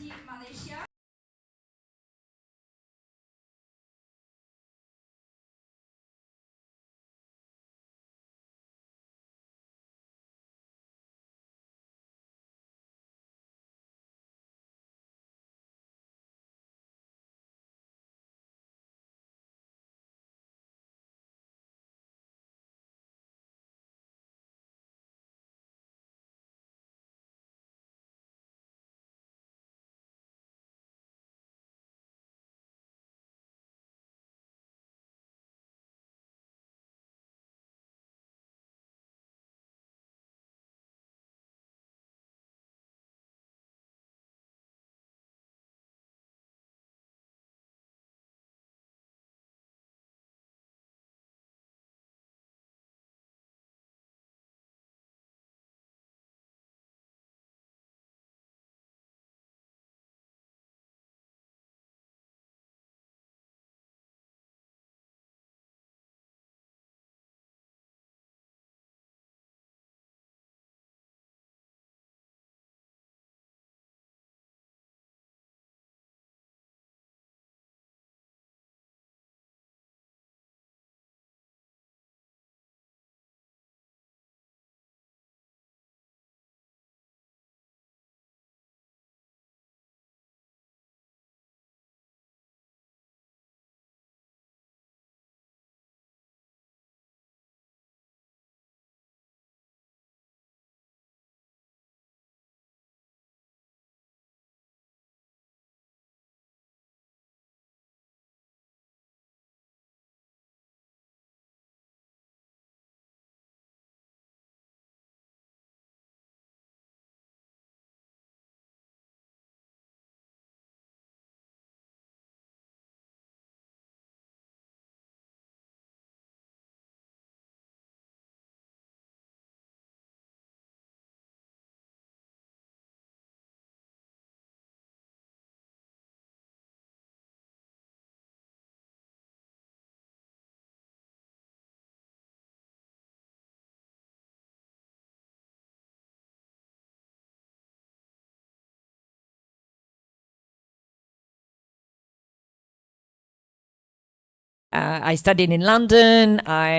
Team Malaysia. I studied in London. I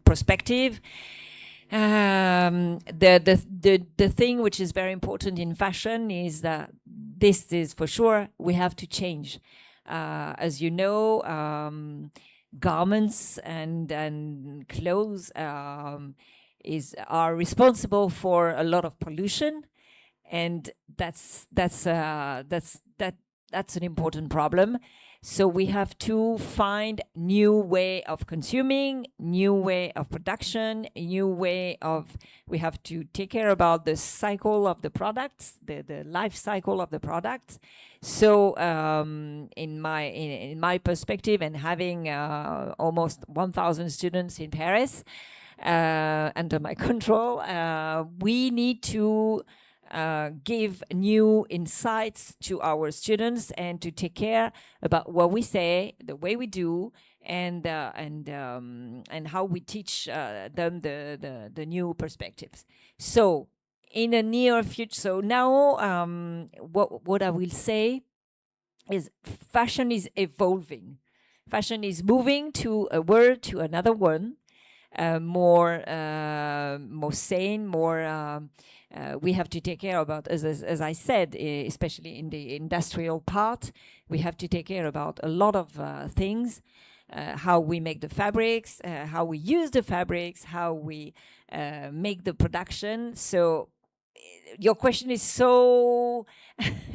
perspective. The thing which is very important in fashion is that this is for sure we have to change. As you know, garments and clothes are responsible for a lot of pollution, and that's an important problem. So we have to find new way of consuming, new way of production, new way of, we have to take care about the cycle of the products, the life cycle of the products. So in my perspective, and having almost 1,000 students in Paris under my control, we need to give new insights to our students and to take care about what we say, the way we do, and how we teach them the new perspectives. So in the near future, so now what I will say is fashion is evolving. Fashion is moving to a world, to another one, more sane, more. We have to take care about, as I said, especially in the industrial part, we have to take care about a lot of things. How we make the fabrics, how we use the fabrics, how we make the production. So your question is so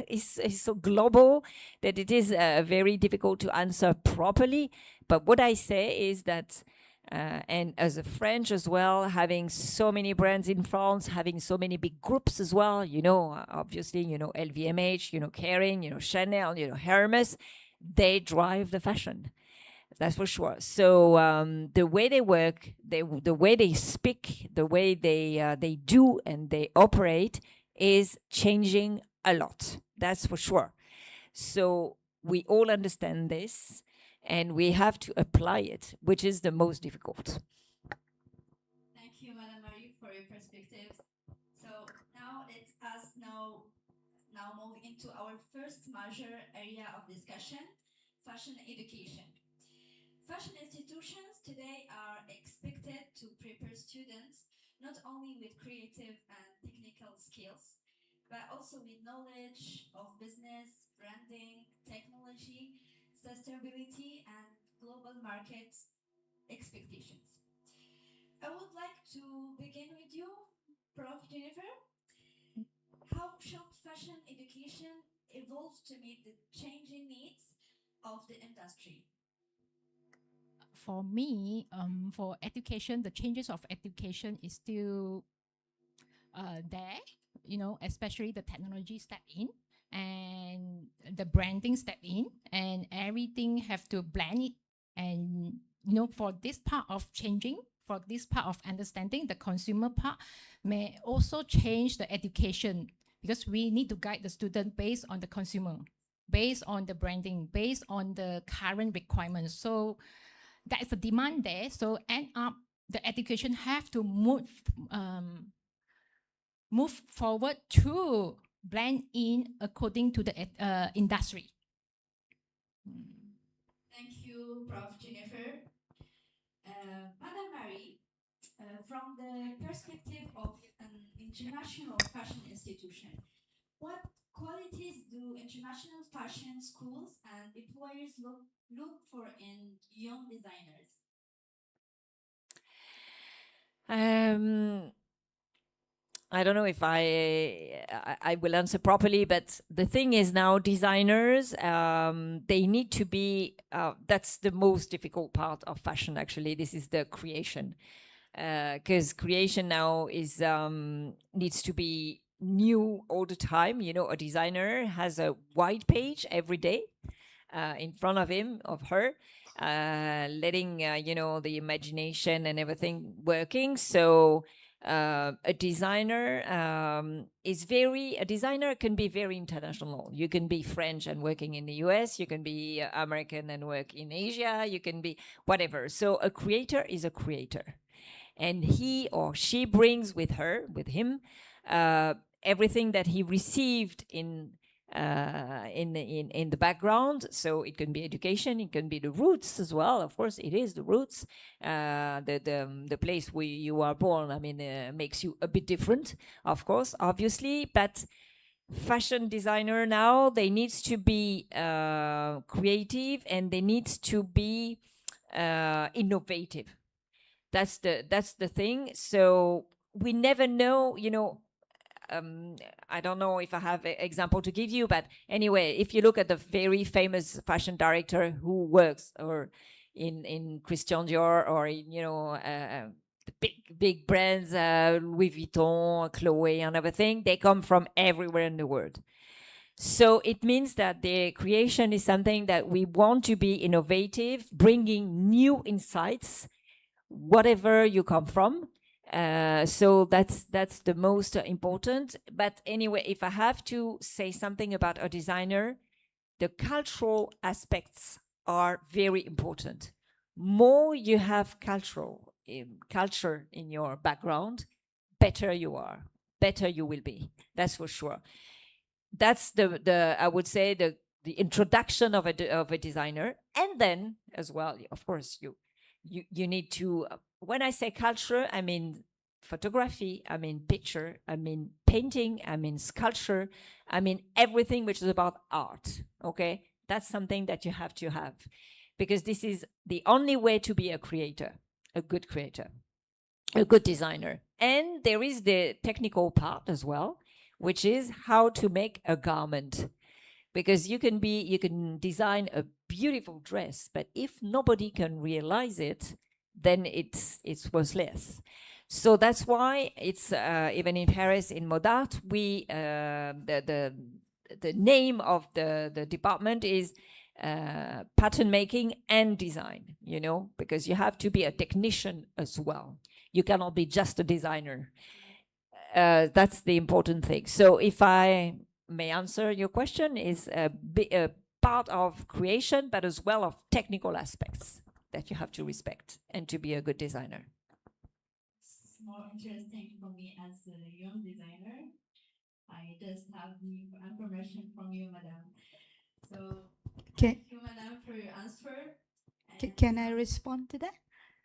is so global that it is very difficult to answer properly. But what I say is that, and as a French as well, having so many brands in France, having so many big groups as well, obviously, LVMH, Kering, Chanel, Hermes, they drive the fashion. That's for sure. So the way they work, the way they speak, the way they do and they operate is changing a lot. That's for sure. So we all understand this, and we have to apply it, which is the most difficult. Thank you, Madame. now move into our first major area of discussion, fashion education. Fashion institutions today are expected to prepare students not only with creative and technical skills, but also with knowledge of business, branding, technology, sustainability, and global market expectations. I would like to begin with you, Prof. Jennifer. How should fashion education evolve to meet the changing needs of the industry? For me, for education, the changes of education is still there, especially the technology step in and the branding step in, and everything have to blend it. And, for this part of changing, for this part of understanding, the consumer part may also change the education, because we need to guide the student based on the consumer, based on the branding, based on the current requirements. So there is a demand there. So end up the education have to move forward to blend in according to the industry. Thank you, Prof. Jennifer. Madam Marie, from the perspective of an international fashion institution, what qualities do international fashion schools and employers look for in young designers? I don't know if I will answer properly, but the thing is now designers they need to be that's the most difficult part of fashion. Actually, this is the creation, because creation now is needs to be new all the time. You know, a designer has a white page every day in front of him, of her, letting the imagination and everything working. So a designer a designer can be very international. You can be French and working in the US, you can be American and work in Asia, you can be whatever. So a creator is a creator, and he or she brings with him everything that he received in the background. So it can be education, it can be the roots as well. Of course, it is the roots. The place where you are born, I mean, makes you a bit different, of course, obviously. But fashion designer now, they needs to be creative, and they needs to be innovative. That's the thing. So we never know, I don't know if I have an example to give you, but anyway, if you look at the very famous fashion director who works or in Christian Dior, or in, the big brands, Louis Vuitton, Chloe, and everything, they come from everywhere in the world. So it means that the creation is something that we want to be innovative, bringing new insights, whatever you come from. So that's the most important. But anyway, if I have to say something about a designer, the cultural aspects are very important. More you have culture in your background, better you are, better you will be. That's for sure. That's the I would say the introduction of a designer, and then as well, of course, you need to. When I say culture, I mean photography, I mean picture, I mean painting, I mean sculpture, I mean everything which is about art. Okay, that's something that you have to have, because this is the only way to be a creator, a good creator, a good designer. And there is the technical part as well, which is how to make a garment, because you can design a beautiful dress, but if nobody can realize it, then it's worthless. So that's why it's even in Paris, in Modart, we the name of the department is pattern making and design, because you have to be a technician as well. You cannot be just a designer. That's the important thing. So if I may answer your question, is a part of creation, but as well of technical aspects that you have to respect and to be a good designer. It's more interesting for me as a young designer. I just have new information from you, madam. So Can, thank you, madam, for your answer. can I respond to that?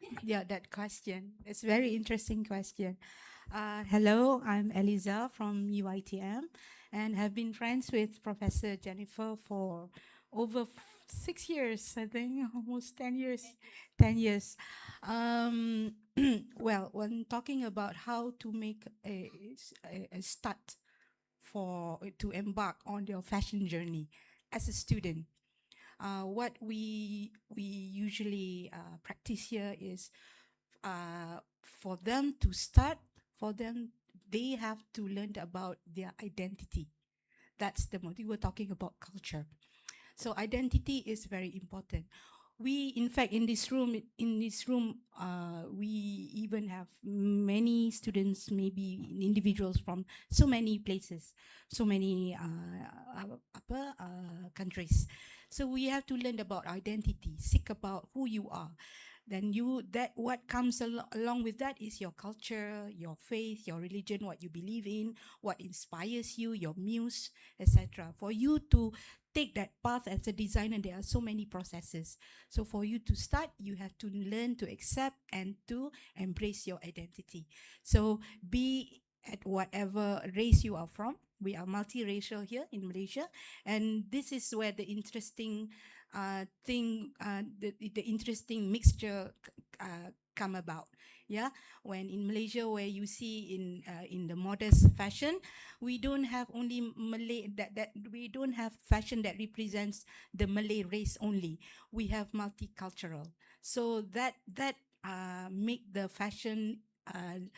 Yeah. Yeah, that question. It's a very interesting question. Hello, I'm Eliza from UITM and have been friends with Professor Jennifer for over 6 years, I think, almost 10 years. 10 years. Um, well, when talking about how to make a start for to embark on your fashion journey as a student, what we usually practice here is for them to start, for them, they have to learn about their identity. That's the motive. We're talking about culture. So identity is very important. We, in fact, in this room, we even have many students, maybe individuals from so many places, so many upper countries. So we have to learn about identity, seek about who you are. Then that what comes along with that is your culture, your faith, your religion, what you believe in, what inspires you, your muse, etc. For you to take that path as a designer, there are so many processes. So for you to start, you have to learn to accept and to embrace your identity. So be at whatever race you are from. We are multiracial here in Malaysia, and this is where the interesting the interesting mixture come about. Yeah, when in Malaysia, where you see in the modest fashion, we don't have only Malay, that we don't have fashion that represents the Malay race only. We have multicultural. So that make the uh,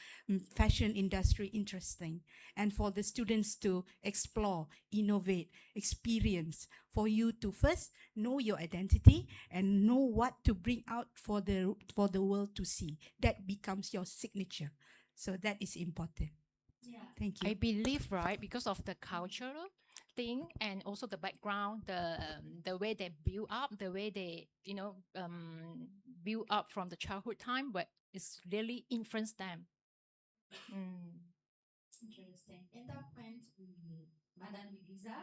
fashion industry interesting, and for the students to explore, innovate, experience, for you to first know your identity and know what to bring out for the world to see. That becomes your signature. So that is important. Yeah. Thank I you. believe, right, because of the cultural thing and also the background, the way they build up, the way they build up from the childhood time, but it's really influenced them. Mm. Interesting. In that point, Madam Eliza,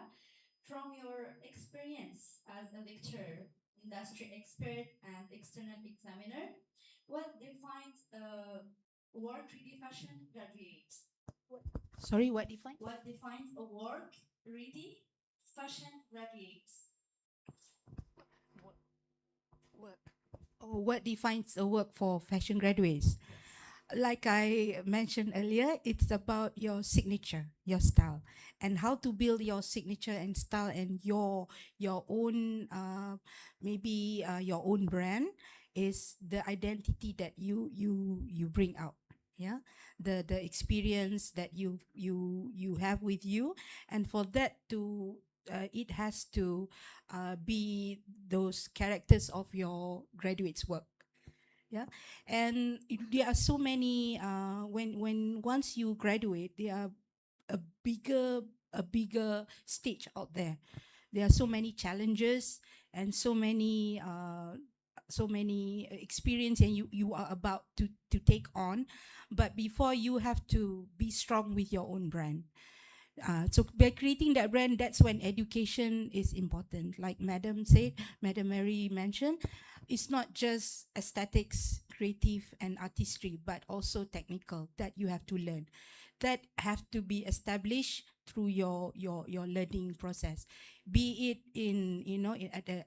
from your experience as a lecturer, industry expert, and external examiner, what defines a work-ready fashion graduate? Sorry, what define? What defines a work-ready fashion graduate? Work. Oh, what defines a work for fashion graduates? Like I mentioned earlier, it's about your signature, your style, and how to build your signature and style and your own your own brand is the identity that you bring out. Yeah, the experience that you have with you, and for that to it has to be those characters of your graduates' work. Yeah, and there are so many when once you graduate, there are a bigger a bigger stage out there. There are so many challenges and so many experience, and you are about to take on. But before, you have to be strong with your own brand. So by creating that brand, that's when education is important. Like Madam Mary mentioned, it's not just aesthetics, creative and artistry, but also technical that you have to learn. That have to be established through your learning process, be it in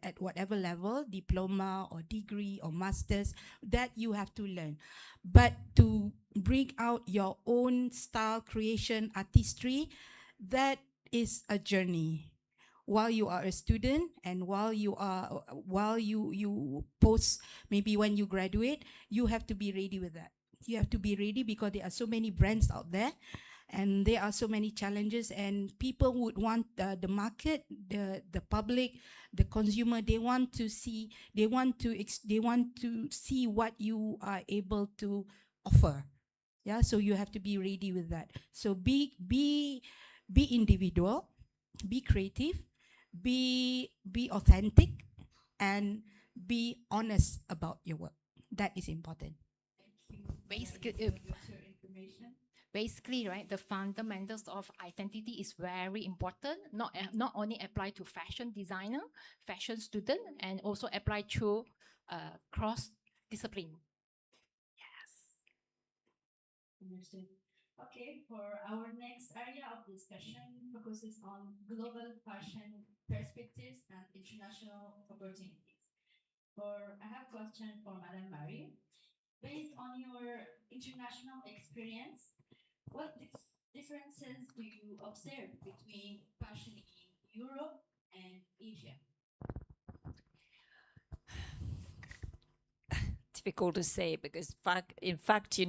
at whatever level, diploma or degree or masters, that you have to learn. But to bring out your own style, creation, artistry, that is a journey. While you are a student and while you post, maybe when you graduate, you have to be ready with that. You have to be ready because there are so many brands out there, and there are so many challenges, and people would want the market, the public, the consumer, they want to see, they want to see what you are able to offer. Yeah, so you have to be ready with that. So be individual, be creative, be authentic, and be honest about your work. That is important. Thank you, Madam Basically, Eliza, for your information. basically, right, the fundamentals of identity is very important. Not only apply to fashion designer, fashion student, and also apply to cross discipline. Understood. Okay, for our next area of discussion focuses on global fashion perspectives and international opportunities. I have a question for Madame Marie. Based on your international experience, what differences do you observe between fashion in Europe and Asia? Difficult to say because in fact,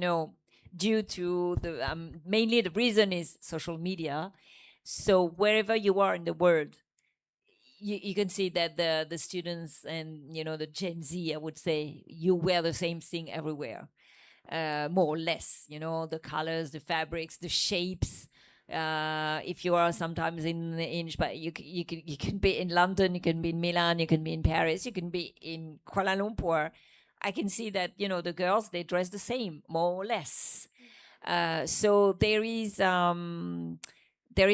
due to the mainly the reason is social media. So wherever you are in the world, you can see that the students and the Gen Z, I would say, you wear the same thing everywhere, more or less. The colors, the fabrics, the shapes. If you are sometimes but you can be in London, you can be in Milan, you can be in Paris, you can be in Kuala Lumpur. I can see that the girls, they dress the same, more or less. So there is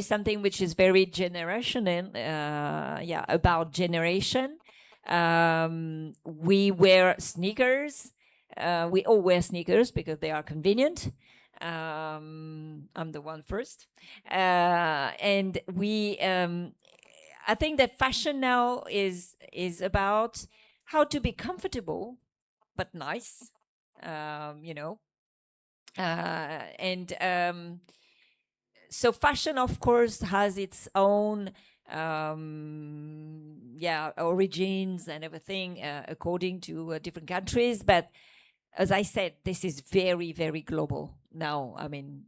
something which is very generational, about generation. We wear sneakers. We all wear sneakers because they are convenient. I'm the one first. And I think that fashion now is about how to be comfortable but nice, so fashion, of course, has its own origins and everything, according to different countries. But as I said, this is very, very global now. I mean,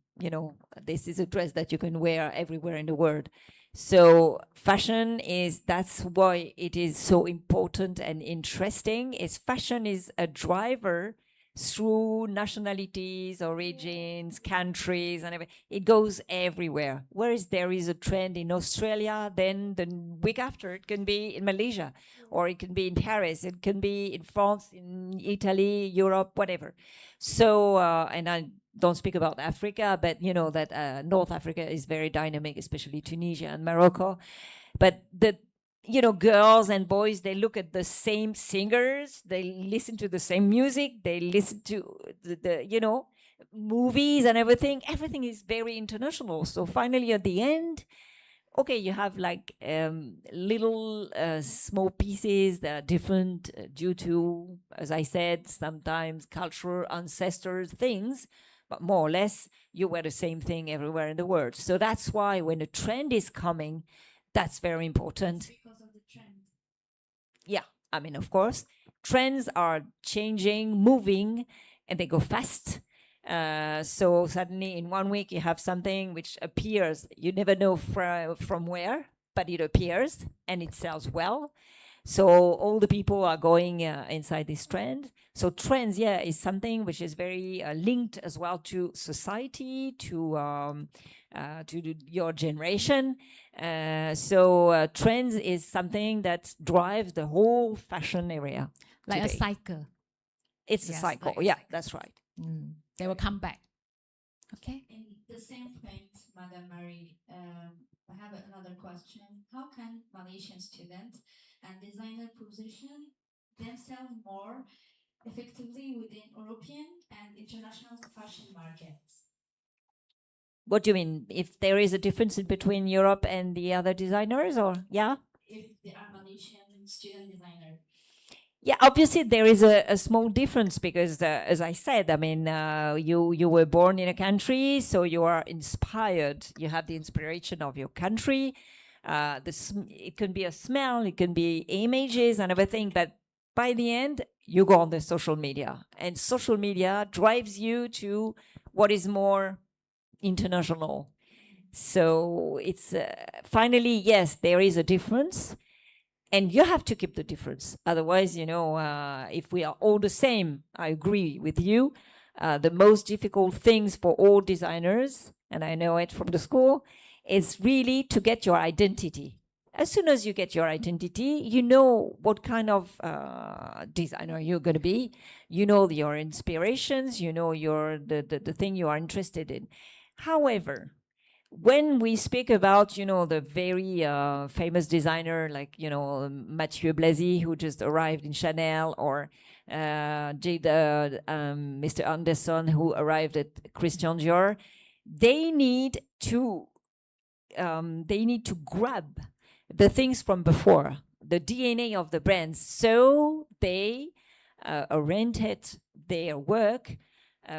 this is a dress that you can wear everywhere in the world. So that's why it is so important and interesting. Fashion is a driver through nationalities, origins, countries, and everything. It goes everywhere. Whereas there is a trend in Australia, then the week after it can be in Malaysia, or it can be in Paris, it can be in France, in Italy, Europe, whatever. So, and I don't speak about Africa, but that North Africa is very dynamic, especially Tunisia and Morocco. But girls and boys, they look at the same singers, they listen to the same music, they listen to the movies and everything. Everything is very international. So finally, at the end, okay, you have like little small pieces that are different due to, as I said, sometimes cultural ancestors things, but more or less you wear the same thing everywhere in the world. So that's why when a trend is coming, that's very important. Because of the trend. Yeah, I mean, of course, trends are changing, moving, and they go fast. So suddenly in 1 week you have something which appears, you never know from where, but it appears and it sells well. So all the people are going inside this trend. So trends, is something which is very linked as well to society, to your generation. So trends is something that drives the whole fashion area. Like today. a cycle. It's a Yes, cycle. like a Yeah, cycle. that's right. They will come back. Okay. In the same point, Madame Marie, I have another question. How can Malaysian students and designer position themselves more effectively within European and international fashion markets? What do you mean? If there is a difference in between Europe and the other designers, or If they are Malaysian student designer. Yeah, obviously there is a small difference because, as I said, I mean, you were born in a country, so you are inspired. You have the inspiration of your country. It can be a smell, it can be images and everything, but by the end, you go on the social media, and social media drives you to what is more international. So it's finally, yes, there is a difference. And you have to keep the difference. Otherwise, if we are all the same, I agree with you. The most difficult things for all designers, and I know it from the school, is really to get your identity. As soon as you get your identity, you know what kind of designer you're going to be. You know your inspirations. You know the thing you are interested in. However, when we speak about, the very famous designer like, Mathieu Blasi, who just arrived in Chanel, or Mr. Anderson, who arrived at Christian Dior, they need to grab the things from before, the DNA of the brands, so they oriented their work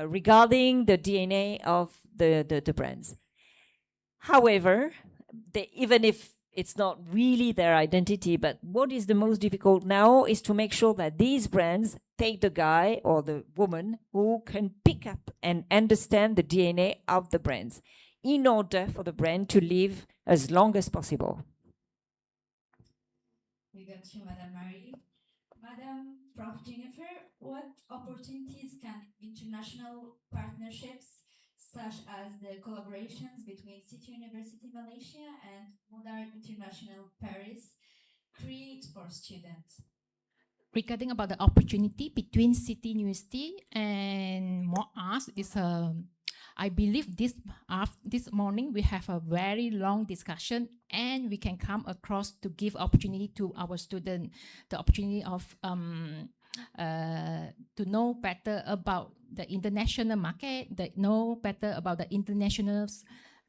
regarding the DNA of the brands. However, even if it's not really their identity, but what is the most difficult now is to make sure that these brands take the guy or the woman who can pick up and understand the DNA of the brands in order for the brand to live as long as possible. We got you, Madam Marie. Madam Prof. Jennifer, what opportunities can international partnerships, such as the collaborations between City University Malaysia and Modern International Paris, create for students? Regarding about the opportunity between City University and MOAS is I believe this morning we have a very long discussion, and we can come across to give opportunity to our student, the opportunity of to know better about the international market, know better about the internationals,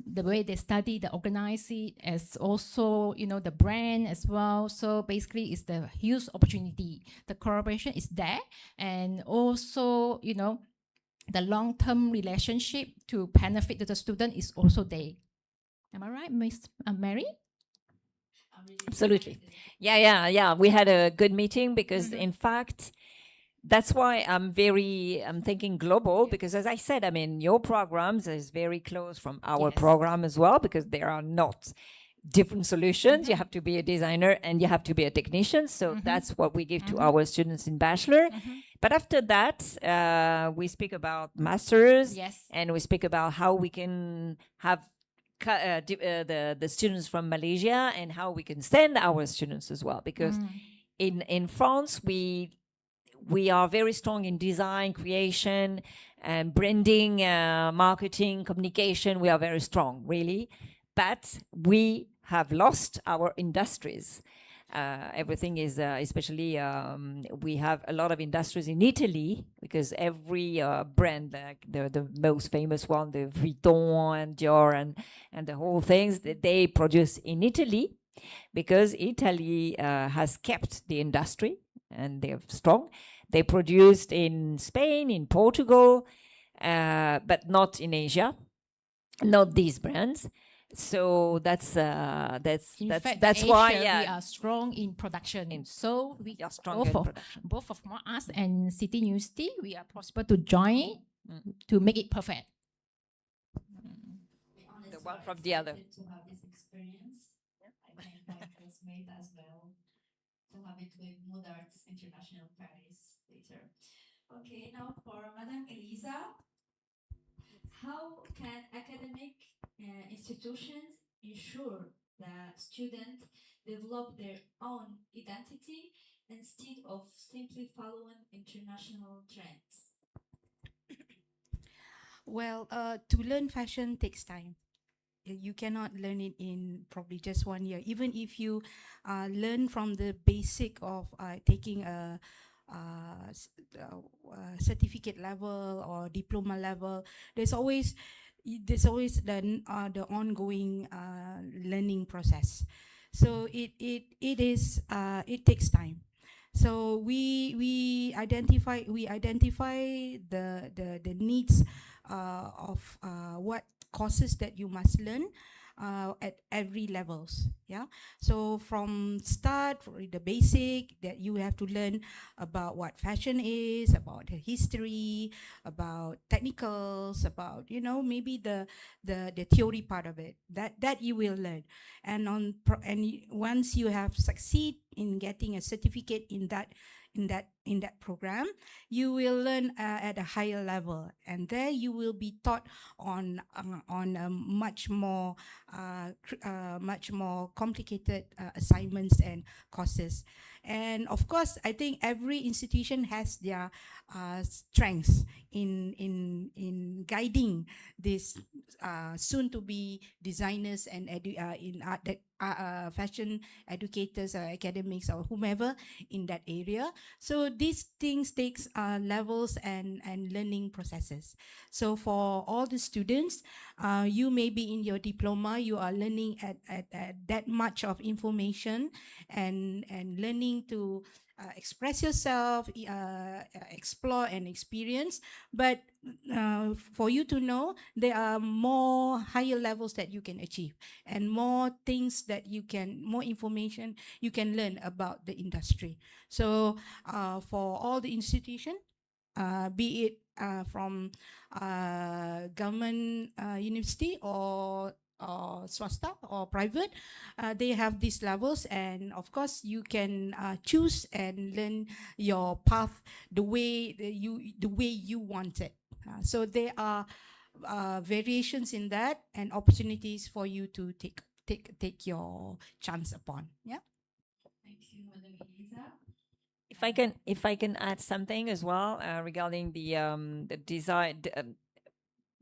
the way they study, the organize it, as also, the brand as well. So basically it's the huge opportunity. The collaboration is there, and also, the long-term relationship to benefit to the student is also there. Am I right, Miss Mary? Absolutely. Yeah. We had a good meeting because, in fact, that's why I'm thinking global, because as I said, your programs is very close from our Yes. program as well, because there are not different solutions. You have to be a designer and you have to be a technician. So that's what we give to our students in bachelor. But after that, we speak about masters. Yes. And we speak about how we can have the students from Malaysia, and how we can send our students as well. Because in France, we are very strong in design, creation, and branding, marketing, communication. We are very strong, really. But we have lost our industries. Everything is, especially, we have a lot of industries in Italy, because every brand, like the most famous one, the Vuitton and Dior and the whole things, they produce in Italy, because Italy has kept the industry and they're strong. They produced in Spain, in Portugal, but not in Asia, not these brands. So that's In fact, that's Asia, why we are strong in production. So we are strong in production. both of us and City University, we are possible to join to make it perfect. The one from the other. To have this experience, I think my classmate as well, to have it with Modarts International Paris later. Okay, now for Madame Elisa, how can academic institutions ensure that students develop their own identity instead of simply following international trends? Well, to learn fashion takes time. You cannot learn it in probably just 1 year. Even if you learn from the basic of taking a certificate level or diploma level, there's always the ongoing learning process. So it takes time. So we identify the needs of what courses that you must learn at every levels. Yeah. So from start, for the basic, that you have to learn about what fashion is, about the history, about technicals, about maybe the theory part of it. That you will learn, and once you have succeed in getting a certificate in that program, you will learn at a higher level, and there you will be taught on much more complicated assignments and courses. And of course, I think every institution has their strengths in guiding this soon to be designers and fashion educators or academics or whomever in that area. So these things takes levels and learning processes. So for all the students, you may be in your diploma, you are learning at that much of information and learning to express yourself, explore and experience. But for you to know, there are more higher levels that you can achieve and more things that you can, more information you can learn about the industry. So for all the institution, be it from government university or swasta or private, they have these levels, and of course you can choose and learn your path the way you want it. So there are variations in that and opportunities for you to take your chance upon. Yeah. Thank you, Madam Elisa. If I can add something as well regarding the design,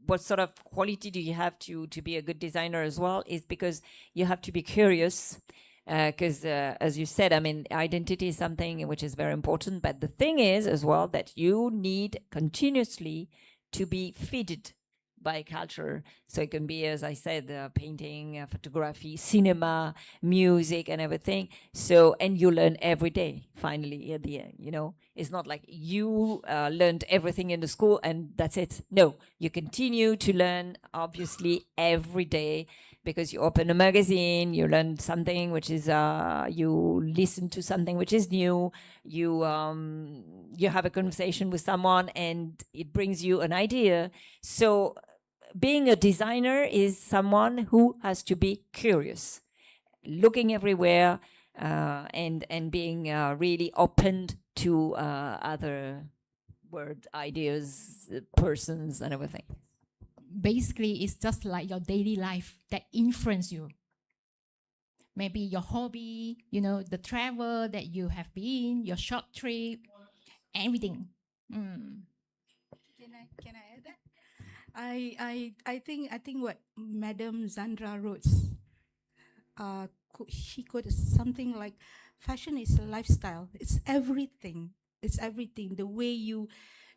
what sort of quality do you have to be a good designer as well, is because you have to be curious. Because as you said, I mean, identity is something which is very important. But the thing is as well that you need continuously to be fed by culture. So it can be, as I said, painting, photography, cinema, music, and everything. So, and you learn every day. Finally, at the end, you know, it's not like you learned everything in the school and that's it. No, you continue to learn, obviously, every day, because you open a magazine, you learn something which is, you listen to something which is new, you have a conversation with someone and it brings you an idea. So being a designer is someone who has to be curious, looking everywhere, and being really open to other word ideas, persons, and everything. Basically, it's just like your daily life that influence you. Maybe your hobby, you know, the travel that you have been, your short trip, everything. Mm. Can I add that? I think what Madam Zandra wrote, she quoted something like, "Fashion is a lifestyle. It's everything. It's everything. The way you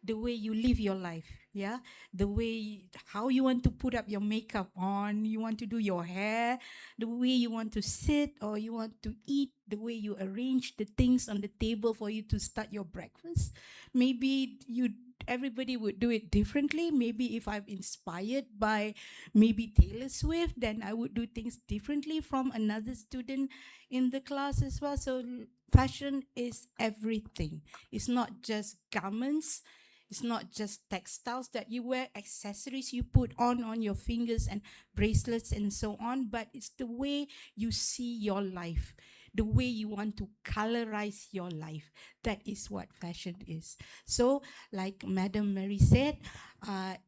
live your life. Yeah, the way how you want to put up your makeup on, you want to do your hair, the way you want to sit or you want to eat, the way you arrange the things on the table for you to start your breakfast. Maybe everybody would do it differently. Maybe if I'm inspired by maybe Taylor Swift, then I would do things differently from another student in the class as well. So fashion is everything. It's not just garments. It's not just textiles that you wear, accessories you put on your fingers and bracelets and so on, but it's the way you see your life, the way you want to colorize your life. That is what fashion is. So, like Madam Mary said,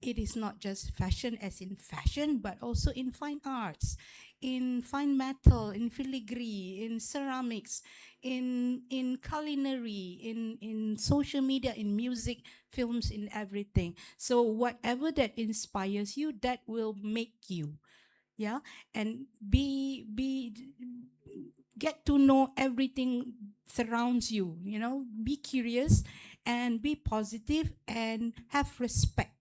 it is not just fashion as in fashion, but also in fine arts, in fine metal, in filigree, in ceramics, in culinary, in social media, in music, films, in everything. So whatever that inspires you, that will make you. Yeah. And get to know everything surrounds you, you know, be curious and be positive and have respect.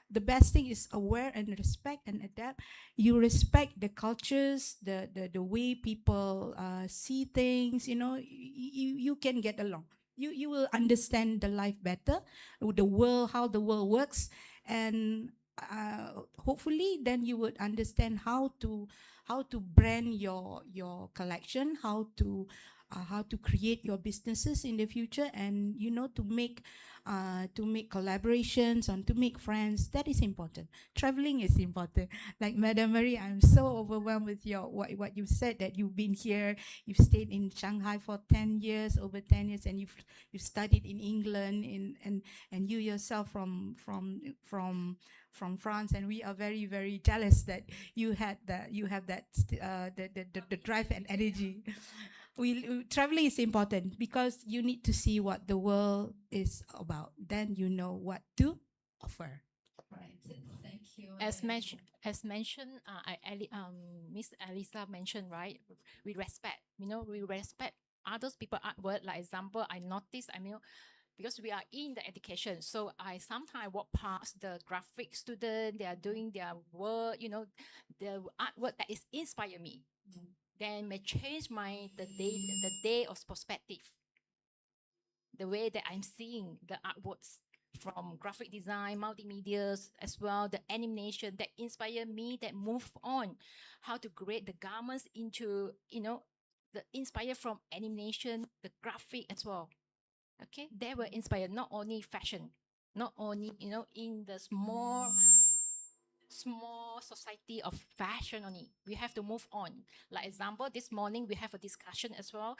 The best thing is aware and respect and adapt. You respect the cultures, the way people see things, you know, you can get along. You will understand the life better, the world, how the world works, and hopefully then you would understand how to brand your collection, how to create your businesses in the future, and you know, to make collaborations and to make friends. That is important. Traveling is important. Like Madam Marie, I'm so overwhelmed with your what you said, that you've been here, you've stayed in Shanghai for 10 years, over 10 years, and you've studied in England, and you yourself from France, and we are very, very jealous that you have that the drive and energy. Traveling is important because you need to see what the world is about. Then you know what to offer. Right. Thank you. As mentioned, Miss Elisa mentioned, right? We respect, we respect others people artwork. Like example, I noticed, because we are in the education, so I sometimes walk past the graphic student. They are doing their work, the artwork that is inspire me. Then may change the day of perspective, the way that I'm seeing the artworks from graphic design, multimedia, as well, the animation that inspire me, that move on, how to create the garments into, the inspire from animation, the graphic as well. Okay, they were inspired not only fashion, not only, in the small society of fashion only. We have to move on. Like example, this morning we have a discussion as well.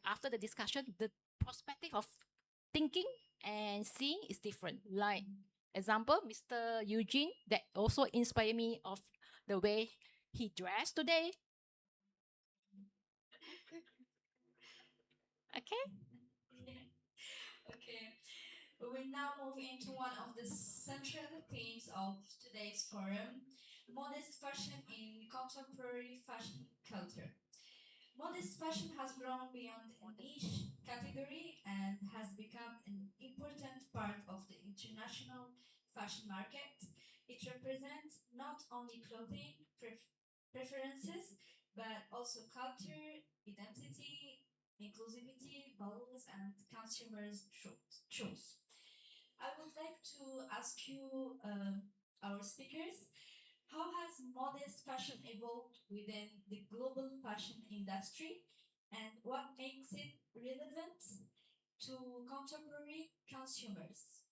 After the discussion, the perspective of thinking and seeing is different. Like example, Mr. Eugene, that also inspired me of the way he dressed today. Okay. Okay. We will now move into one of the central themes of today's forum, modest fashion in contemporary fashion culture. Modest fashion has grown beyond a niche category and has become an important part of the international fashion market. It represents not only clothing preferences, but also culture, identity, inclusivity, values, and consumers' choice. I would like to ask you, our speakers, how has modest fashion evolved within the global fashion industry, and what makes it relevant to contemporary consumers?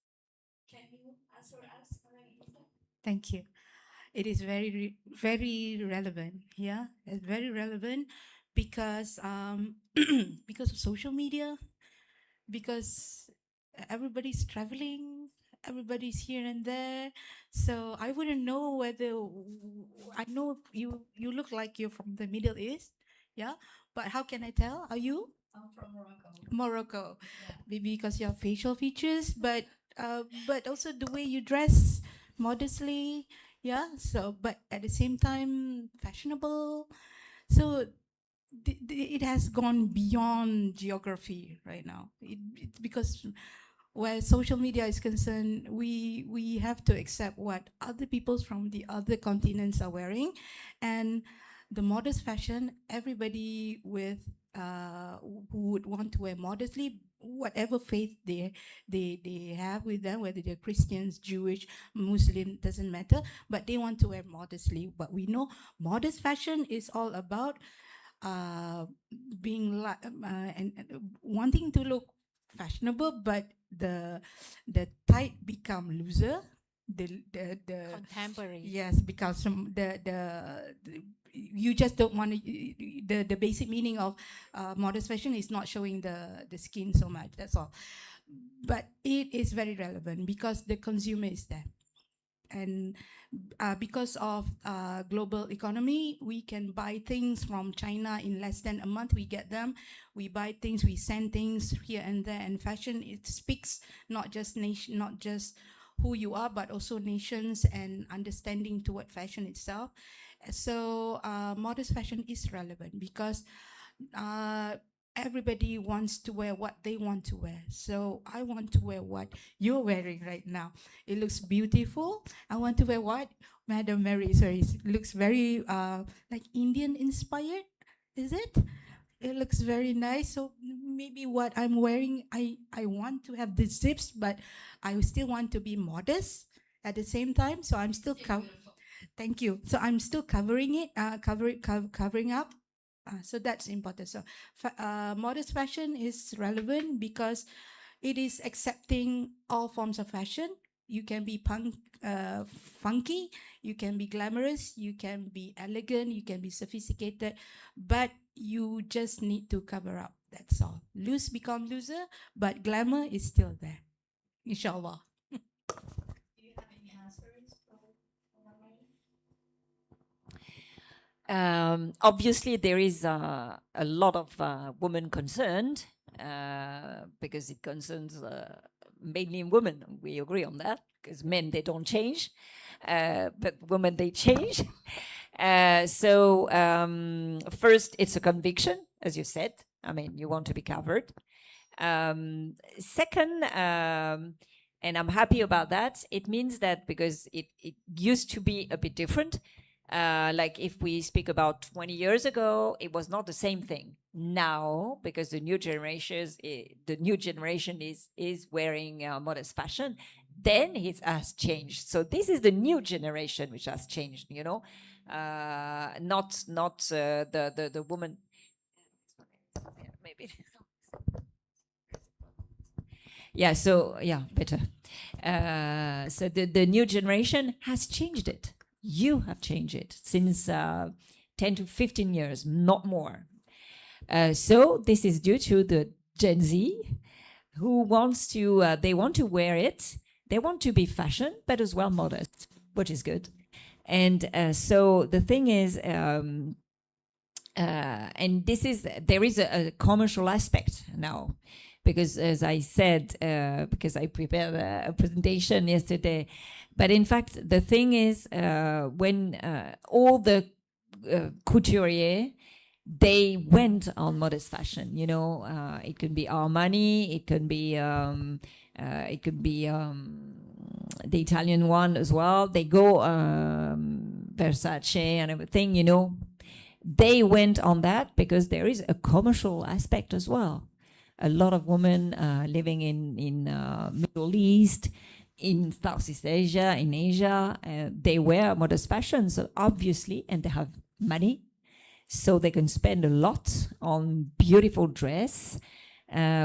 Can you answer us, Elisa? Thank you. It is very relevant. Yeah, it's very relevant because because of social media, because everybody's traveling, everybody's here and there. So I wouldn't know whether I know you look like you're from the Middle East, yeah. But how can I tell? Are you I'm from Morocco. Morocco? Yeah. Maybe because you have facial features, but also the way you dress modestly, yeah. So, but at the same time, fashionable. So it has gone beyond geography right now. Because where social media is concerned, we have to accept what other people from the other continents are wearing, and the modest fashion. Everybody who would want to wear modestly, whatever faith they have with them, whether they're Christians, Jewish, Muslim, doesn't matter, but they want to wear modestly. But we know modest fashion is all about uh, being and wanting to look fashionable, but the tight become looser. The Contemporary. yes, because the you just don't want to. The basic meaning of modest fashion is not showing the skin so much. That's all. But it is very relevant because the consumer is there, and because of global economy, we can buy things from China in less than a month. We get them. We buy things. We send things here and there. And fashion, it speaks not just nation, not just who you are, but also nations and understanding toward fashion itself. So modest fashion is relevant because uh, everybody wants to wear what they want to wear. So I want to wear what you're wearing right now. It looks beautiful. I want to wear what Madam Mary is wearing. It looks very like Indian inspired. Is it? It looks very nice. So maybe what I'm wearing, I want to have the zips, but I still want to be modest at the same time. So I'm still thank you. So I'm still covering it, covering up. So that's important. So modest fashion is relevant because it is accepting all forms of fashion. You can be funky, you can be glamorous, you can be elegant, you can be sophisticated, but you just need to cover up. That's all. Loose become looser, but glamour is still there. Inshallah. Do you have any answers for Mary? Obviously, there is a lot of women concerned because it concerns mainly in women. We agree on that because men, they don't change, but women, they change. First, it's a conviction, as you said. I mean, you want to be covered. Second, and I'm happy about that, it means that because it used to be a bit different. Like if we speak about 20 years ago, it was not the same thing. Now, because the new generation is wearing modest fashion, then it has changed. So this is the new generation which has changed. Not the woman. Maybe. Yeah. So yeah, better. So the new generation has changed it. You have changed it since 10 to 15 years, not more. So this is due to the Gen Z who wants to, they want to wear it. They want to be fashion, but as well modest, which is good. And so the thing is, and there is a commercial aspect now, because as I said, because I prepared a presentation yesterday, but in fact, the thing is, when all the couturier, they went on modest fashion. It can be Armani, it can be the Italian one as well. They go Versace and everything. They went on that because there is a commercial aspect as well. A lot of women living in Middle East, in Southeast Asia, in Asia, they wear modest fashion, so obviously, and they have money, so they can spend a lot on beautiful dress,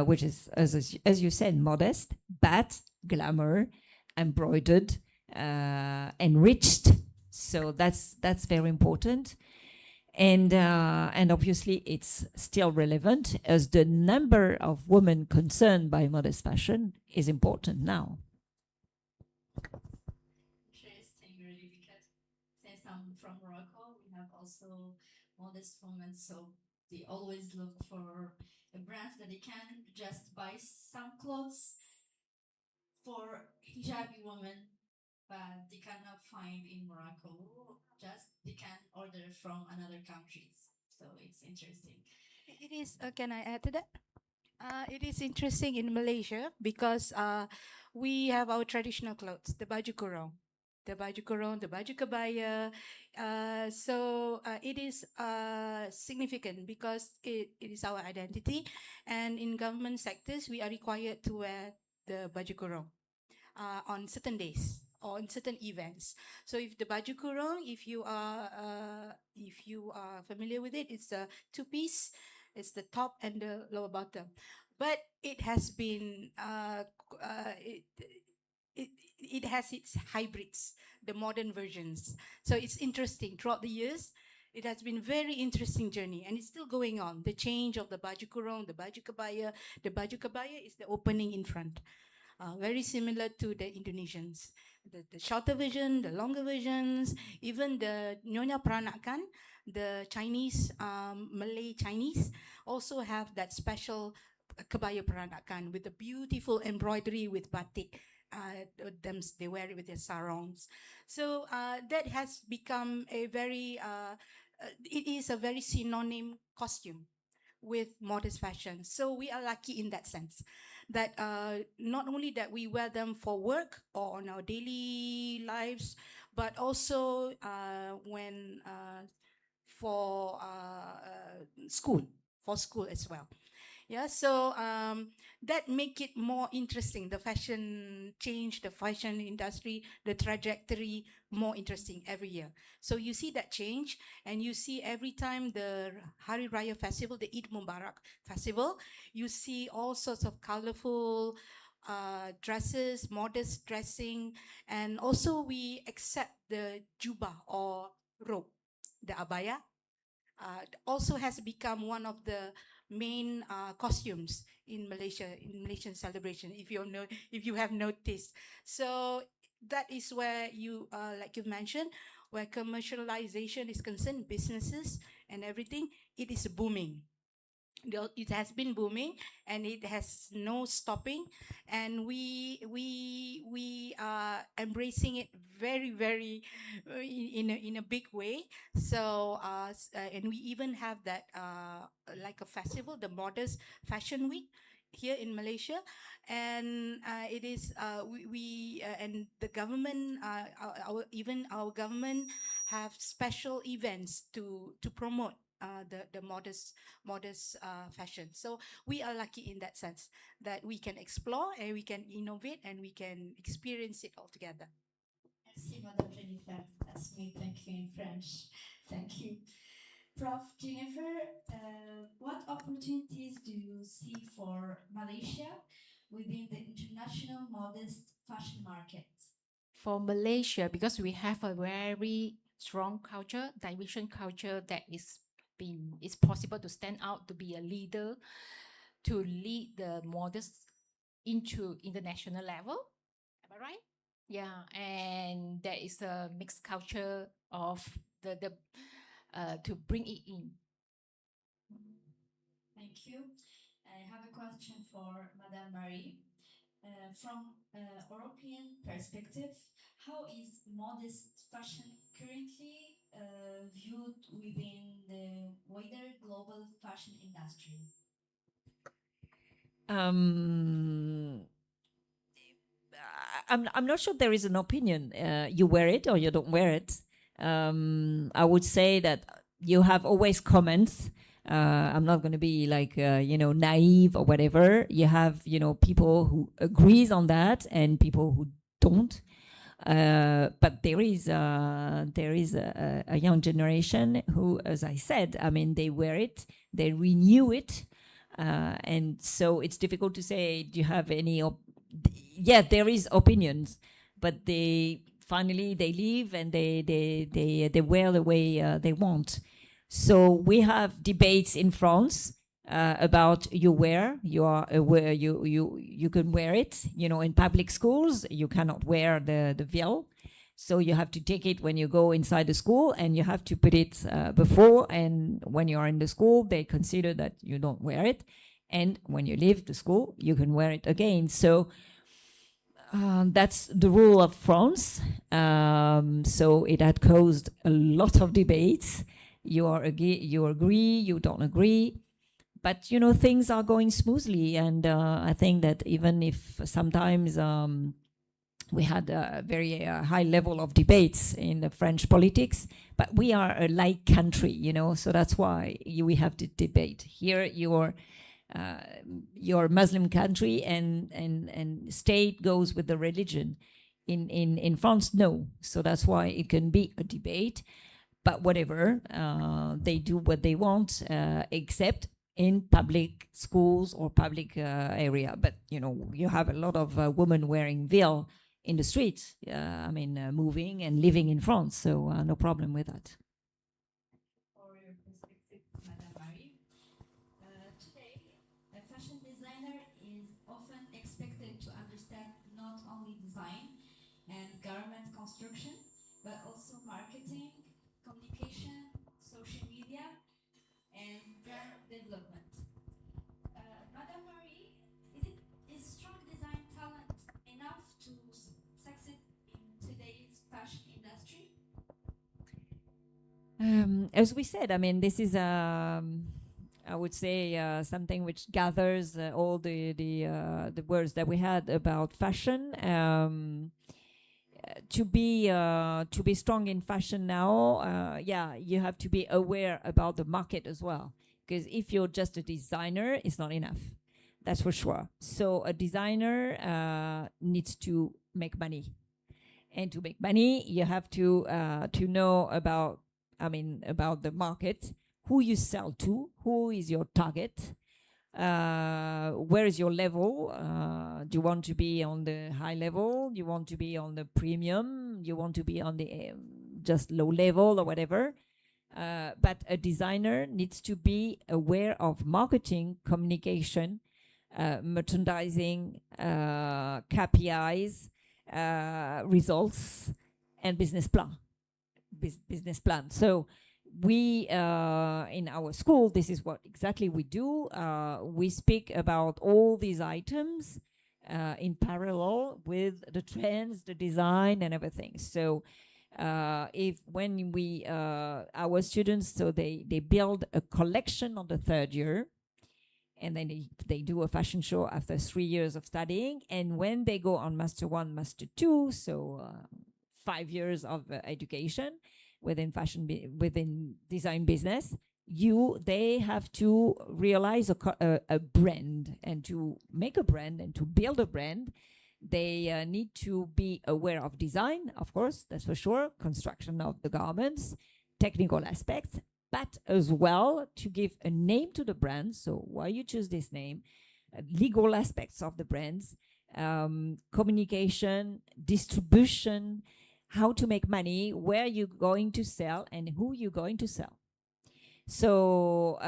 which is, as you said, modest, but glamour, embroidered, enriched. So that's very important. And obviously, it's still relevant as the number of women concerned by modest fashion is important now. Interesting, really, because since I'm from Morocco, we have also modest women, so they always look for a brand that they can just buy some clothes for hijabi women, but they cannot find in Morocco. Just they can order from another countries. So it's interesting. It is. Can I add to that? It is interesting in Malaysia because we have our traditional clothes, the baju kurung, the baju kebaya. It is significant because it is our identity, and in government sectors we are required to wear the baju kurung on certain days or on certain events. So if the baju kurung, if you are familiar with it, it's a two-piece. It's the top and the lower bottom, but it has been it has its hybrids, the modern versions. So it's interesting throughout the years. It has been very interesting journey, and it's still going on. The change of the baju kurung, the baju kebaya. The baju kebaya is the opening in front. Very similar to the Indonesians. The shorter version, the longer versions, even the Nyonya Peranakan, the Chinese, Malay Chinese, also have that special kebaya peranakan with the beautiful embroidery with batik. They wear it with their sarongs. So that has become a very, it is a very synonym costume with modest fashion. So we are lucky in that sense that not only that we wear them for work or on our daily lives, but also when for school, as well. Yeah, so that make it more interesting. The fashion change, the fashion industry, the trajectory more interesting every year. So you see that change, and you see every time the Hari Raya festival, the Eid Mubarak festival, you see all sorts of colorful dresses, modest dressing, and also we accept the juba or robe, the abaya. Also has become one of the main costumes in Malaysia, in Malaysian celebration, if you have noticed. So that is where you, like you mentioned, where commercialization is concerned, businesses and everything, it is booming. It has been booming and it has no stopping, and we are embracing it very in a big way. So and we even have that like a festival, the Modest Fashion Week here in Malaysia. And it is and the government, even our government have special events to promote the modest fashion. So we are lucky in that sense that we can explore and we can innovate and we can experience it all together. Merci, Madame Jennifer. That's me. Thank you in French. Thank you. Prof. Jennifer, what opportunities do you see for Malaysia within the international modest fashion market? For Malaysia, because we have a very strong culture, division culture, that it's possible to stand out, to be a leader, to lead the modest into international level. Am I right? Yeah, and there is a mixed culture of the to bring it in. Thank you. I have a question for Madame Marie. From European perspective, how is modest fashion currently viewed within the wider global fashion industry? I'm not sure there is an opinion. You wear it or you don't wear it. I would say that you have always comments. I'm not going to be like naive or whatever. You have people who agrees on that and people who don't. But there is a young generation who, as I said, I mean, they wear it, they renew it, and so it's difficult to say. Do you have any? Yeah, there is opinions, but they finally they leave and they wear the way they want. So we have debates in France about you wear. You are aware. You can wear it. In public schools, you cannot wear the veil. So you have to take it when you go inside the school, and you have to put it before. And when you are in the school, they consider that you don't wear it. And when you leave the school, you can wear it again. So that's the rule of France. So it had caused a lot of debates. You agree, you don't agree. But things are going smoothly, and I think that even if sometimes we had a very high level of debates in the French politics, but we are a like country, so that's why we have to debate. Here, you're a Muslim country, and state goes with the religion. In France, no. So that's why it can be a debate. But whatever, they do what they want, except in public schools or public area. But you have a lot of women wearing veil in the streets. Moving and living in France, so no problem with that. For your perspective, Madame Marie, today a fashion designer is often expected to understand not only design and garment construction, but also marketing, communication, social media, and brand development. Madame Marie, is strong design talent enough to succeed in today's fashion industry? As we said, this is I would say something which gathers all the words that we had about fashion. To be strong in fashion now, you have to be aware about the market as well. Because if you're just a designer, it's not enough. That's for sure. So a designer needs to make money, and to make money, you have to know about the market, who you sell to, who is your target. Where is your level? Do you want to be on the high level? You want to be on the premium? You want to be on the just low level or whatever? But a designer needs to be aware of marketing, communication, merchandising, KPIs, results, and business plan. So we in our school, this is what exactly we do. We speak about all these items in parallel with the trends, the design, and everything. So if when we our students, so they build a collection on the third year, and then they do a fashion show after 3 years of studying, and when they go on master 1, master 2, so 5 years of education within within design business, they have to realize a brand, and to make a brand and to build a brand, they need to be aware of design, of course, that's for sure, construction of the garments, technical aspects, but as well to give a name to the brand. So why you choose this name, legal aspects of the brands, communication, distribution, how to make money, where you're going to sell, and who you're going to sell. So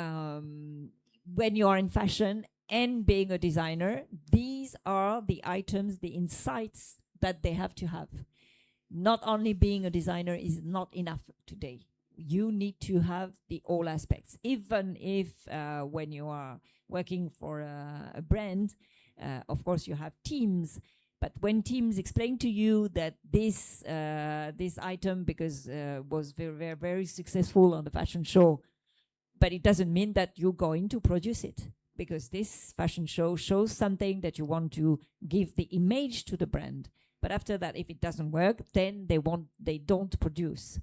when you are in fashion and being a designer, these are the items, the insights that they have to have. Not only being a designer is not enough today. You need to have the all aspects. Even if when you are working for a brand, of course you have teams, but when teams explain to you that this item because was very successful on the fashion show, but it doesn't mean that you're going to produce it, because this fashion show shows something that you want to give the image to the brand. But after that, if it doesn't work, then they don't produce.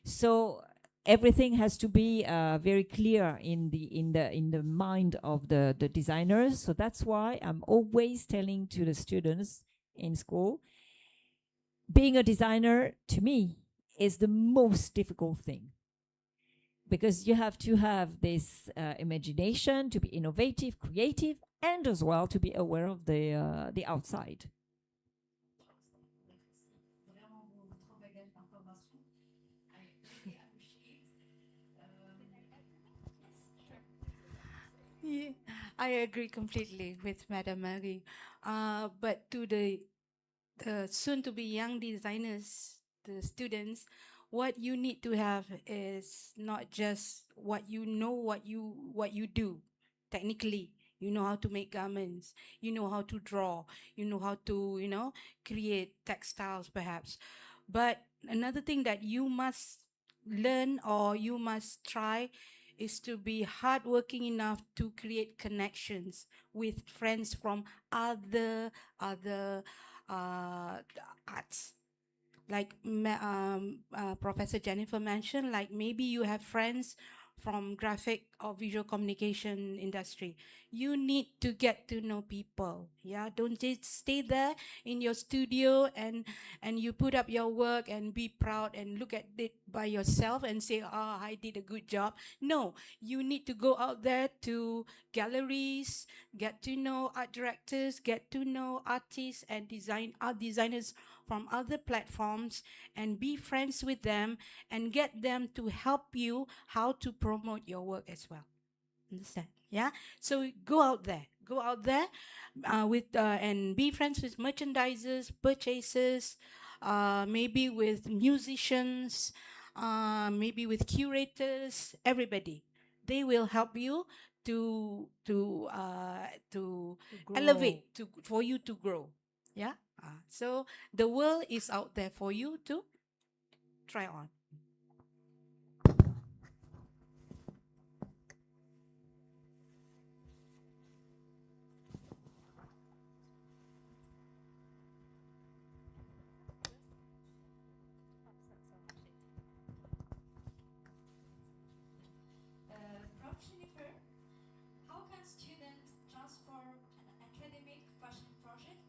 So everything has to be very clear in the mind of the designers. So that's why I'm always telling to the students in school, being a designer to me is the most difficult thing, because you have to have this imagination to be innovative, creative, and as well to be aware of the outside. Vraiment trop bagage d'informations. I really appreciate. Yeah, I agree completely with Madam Marie. But to the soon-to-be young designers, the students, what you need to have is not just what you know, what you do technically. You know how to make garments. You know how to draw. You know how to create textiles, perhaps. But another thing that you must learn or you must try is to be hardworking enough to create connections with friends from other arts. Like Professor Jennifer mentioned, like maybe you have friends from graphic or visual communication industry. You need to get to know people. Yeah, don't just stay there in your studio and you put up your work and be proud and look at it by yourself and say, oh, I did a good job. No, you need to go out there to galleries, get to know art directors, get to know artists and art designers from other platforms, and be friends with them and get them to help you how to promote your work as well. Understand? Yeah. So go out there. Go out there with and be friends with merchandisers, purchasers, maybe with musicians, maybe with curators. Everybody, they will help you to elevate for you to grow. Yeah. So the world is out there for you to try on. Prof. Jennifer, how can students transform an academic fashion project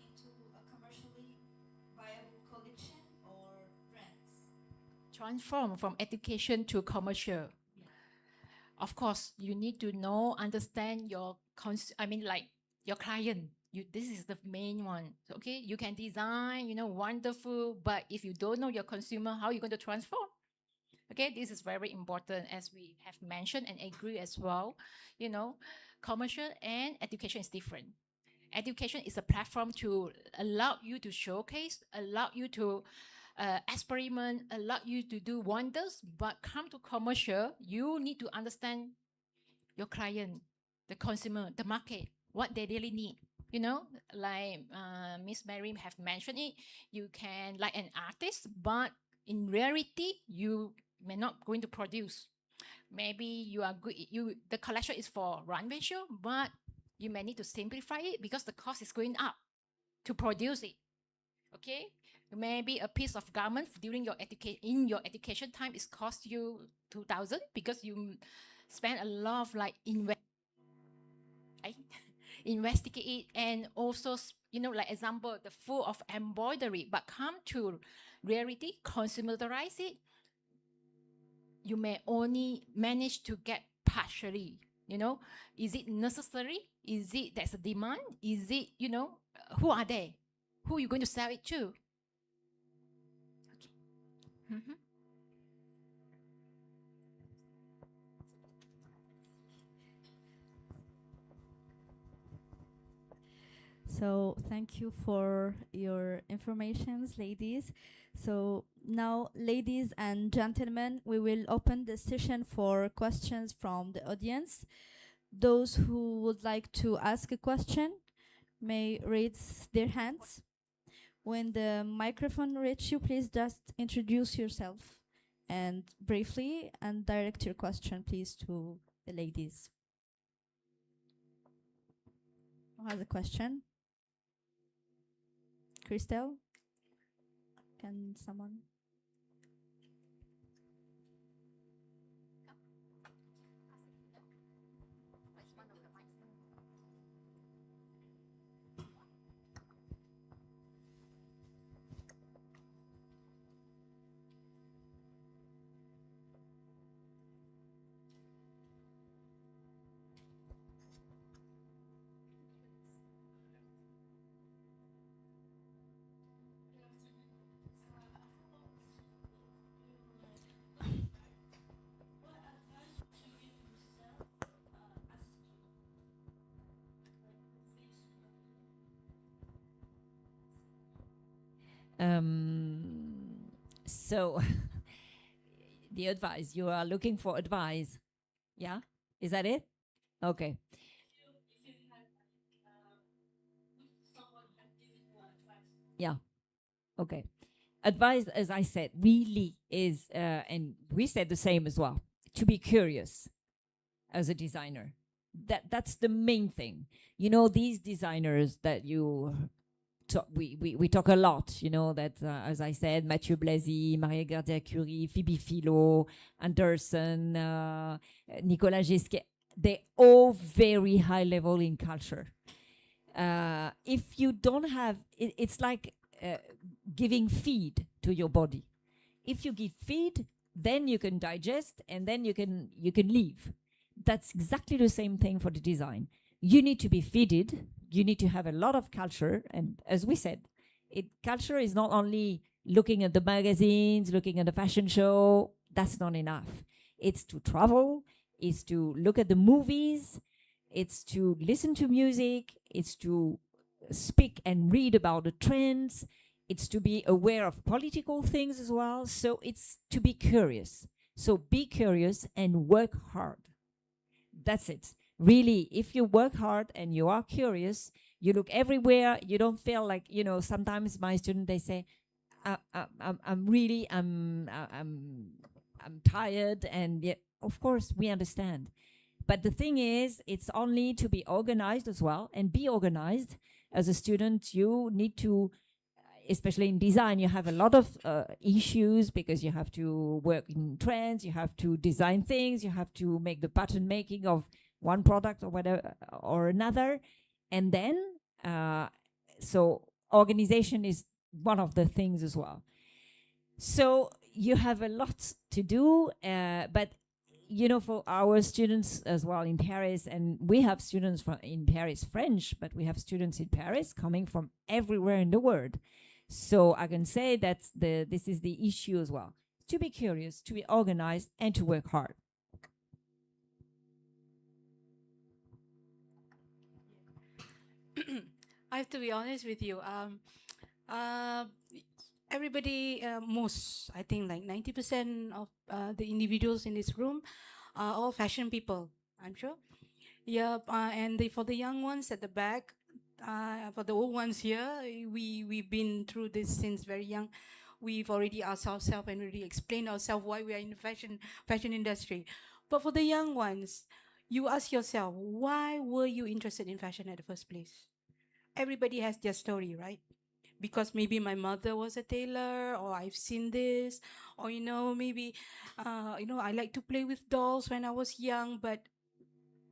into a commercially viable collection or brands? Transform from education to commercial. Of course, you need to know, understand your like your client. This is the main one. Okay, you can design, wonderful, but if you don't know your consumer, how are you going to transform? Okay, this is very important, as we have mentioned and agree as well. Commercial and education is different. Education is a platform to allow you to showcase, allow you to experiment allow you to do wonders, but come to commercial, you need to understand your client, the consumer, the market, what they really need. You know, like Miss Mary have mentioned it, you can like an artist, but in reality, you may not going to produce. Maybe you are good. The collection is for runway show, but you may need to simplify it because the cost is going up to produce it. Okay, maybe a piece of garment during your education time is cost you 2,000 because you spend a lot of like investigate it, and also like example the full of embroidery, but come to reality, consumerize it, you may only manage to get partially. Is it necessary? Is it there's a demand? Is it who are they? Who are you going to sell it to? Okay. Mm-hmm. So thank you for your informations, ladies. So now, ladies and gentlemen, we will open the session for questions from the audience. Those who would like to ask a question may raise their hands. When the microphone reaches you, please just introduce yourself and briefly and direct your question, please, to the ladies. Who has a question? Christelle? Can someone? So the advice, you are looking for advice. Yeah? Is that it? Okay. Yeah. Okay. Advice, as I said, really is, and we said the same as well, to be curious as a designer. That's the main thing. These designers that we talk a lot, that, as I said, Mathieu Blasi, Maria Gardia Curie, Phoebe Philo, Anderson, Nicolas Ghesquière, they're all very high level in culture. If you don't have, it's like giving feed to your body. If you give feed, then you can digest, and then you can leave. That's exactly the same thing for the design. You need to be feeded. You need to have a lot of culture. And as we said, culture is not only looking at the magazines, looking at the fashion show. That's not enough. It's to travel. It's to look at the movies. It's to listen to music. It's to speak and read about the trends. It's to be aware of political things as well. So it's to be curious. So be curious and work hard. That's it. Really, if you work hard and you are curious, you look everywhere. You don't feel like, sometimes my students, they say, I'm tired. And yeah, of course we understand. But the thing is, it's only to be organized as well, and be organized. As a student, you need to, especially in design, you have a lot of issues because you have to work in trends, you have to design things, you have to make the pattern making of one product or whatever or another. And then, so organization is one of the things as well. So you have a lot to do, but for our students as well in Paris, and we have students in Paris French, but we have students in Paris coming from everywhere in the world. So I can say that this is the issue as well. To be curious, to be organized, and to work hard. I have to be honest with you. everybody, most, I think like 90% of the individuals in this room are all fashion people, I'm sure. Yeah, and for the young ones at the back, for the old ones here, we've been through this since very young. We've already asked ourselves and already explained ourselves why we are in the fashion industry. But for the young ones, you ask yourself, why were you interested in fashion at the first place? Everybody has their story, right? Because maybe my mother was a tailor, or I've seen this, or maybe I like to play with dolls when I was young. But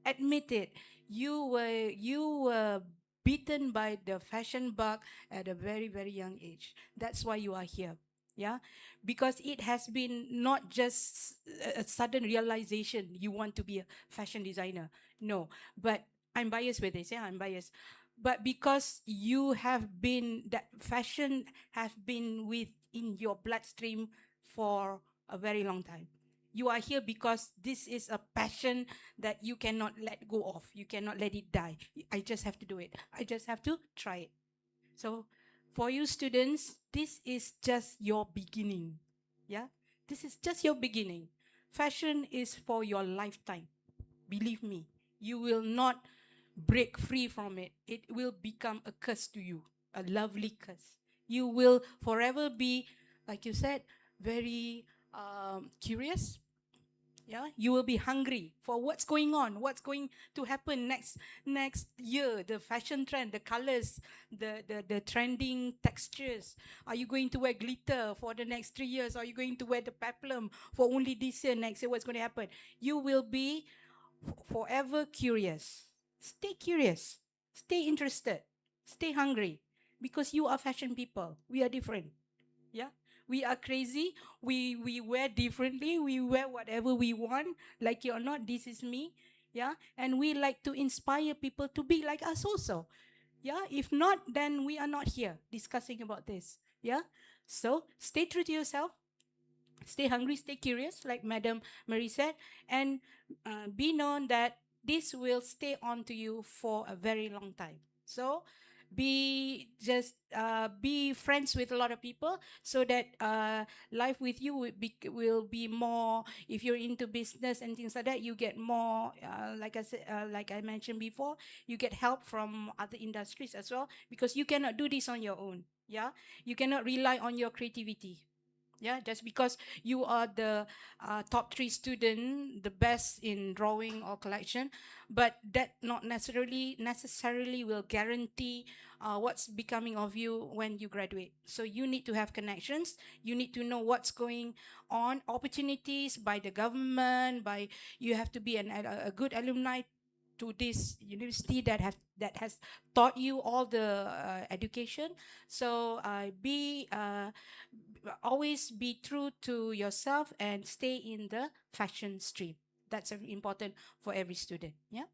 admit it, you were beaten by the fashion bug at a very, very young age. That's why you are here. Yeah, because it has been not just a sudden realization you want to be a fashion designer. No, but I'm biased with this. Yeah, I'm biased. But because you have been, that fashion have been within your bloodstream for a very long time. You are here because this is a passion that you cannot let go of. You cannot let it die. I just have to do it. I just have to try it. So for you students, this is just your beginning. Yeah? This is just your beginning. Fashion is for your lifetime. Believe me, you will not break free from it. It will become a curse to you, a lovely curse. You will forever be, like you said, very curious. Yeah, you will be hungry for what's going on, what's going to happen next year, the fashion trend, the colors, the trending textures. Are you going to wear glitter for the next 3 years? Are you going to wear the peplum for only this year? Next year, what's going to happen? You will be forever curious. Stay curious, stay interested, stay hungry, because you are fashion people. We are different. Yeah, we are crazy. We wear differently. We wear whatever we want, like it or not. This is me. Yeah, and we like to inspire people to be like us also. Yeah, if not, then we are not here discussing about this. Yeah, so stay true to yourself, stay hungry, stay curious, like Madam Marie said, and be known that this will stay on to you for a very long time. So be friends with a lot of people, so that life with you will be more. If you're into business and things like that, you get more, like I said, like I mentioned before, you get help from other industries as well, because you cannot do this on your own. Yeah, you cannot rely on your creativity. Yeah, just because you are the top 3 student, the best in drawing or collection, but that not necessarily will guarantee what's becoming of you when you graduate. So you need to have connections, you need to know what's going on, opportunities by the government, by, you have to be a good alumni to this university that has taught you all the education. So always be true to yourself and stay in the fashion stream. That's important for every student. Yeah.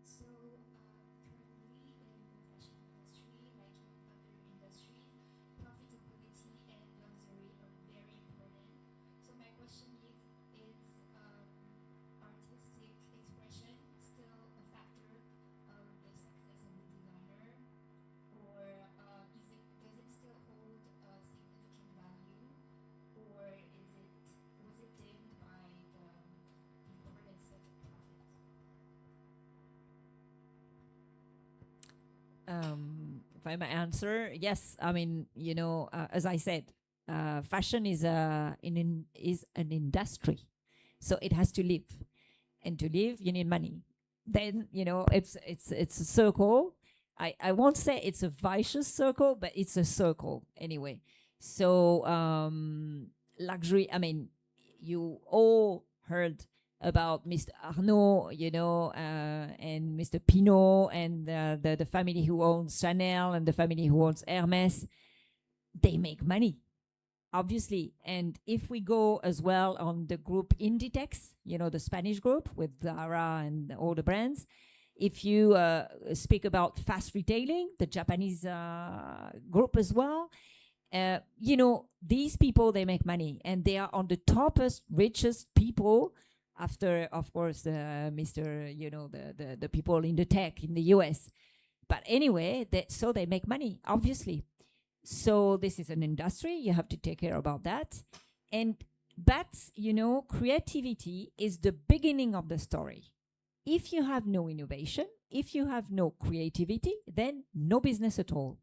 So, currently in the fashion industry, like in other industries, profitability and luxury are very important. So my question is artistic expression still a factor of the success of the designer, or does it still hold a significant value, or was it dimmed by the importance of profit? If I may answer, yes. I mean, as I said, fashion is an industry, so it has to live, and to live, you need money. Then it's a circle. I won't say it's a vicious circle, but it's a circle anyway. So luxury. I mean, you all heard about Mr. Arnault, and Mr. Pinault, and the family who owns Chanel and the family who owns Hermes. They make money, obviously. And if we go as well on the group Inditex, the Spanish group with Zara and all the brands, if you speak about fast retailing, the Japanese group as well, you know, these people, they make money and they are on the toppest, richest people after, of course, Mr., you know, the people in the tech in the US. But anyway, so they make money, obviously. So this is an industry, you have to take care about that. But, you know, creativity is the beginning of the story. If you have no innovation, if you have no creativity, then no business at all.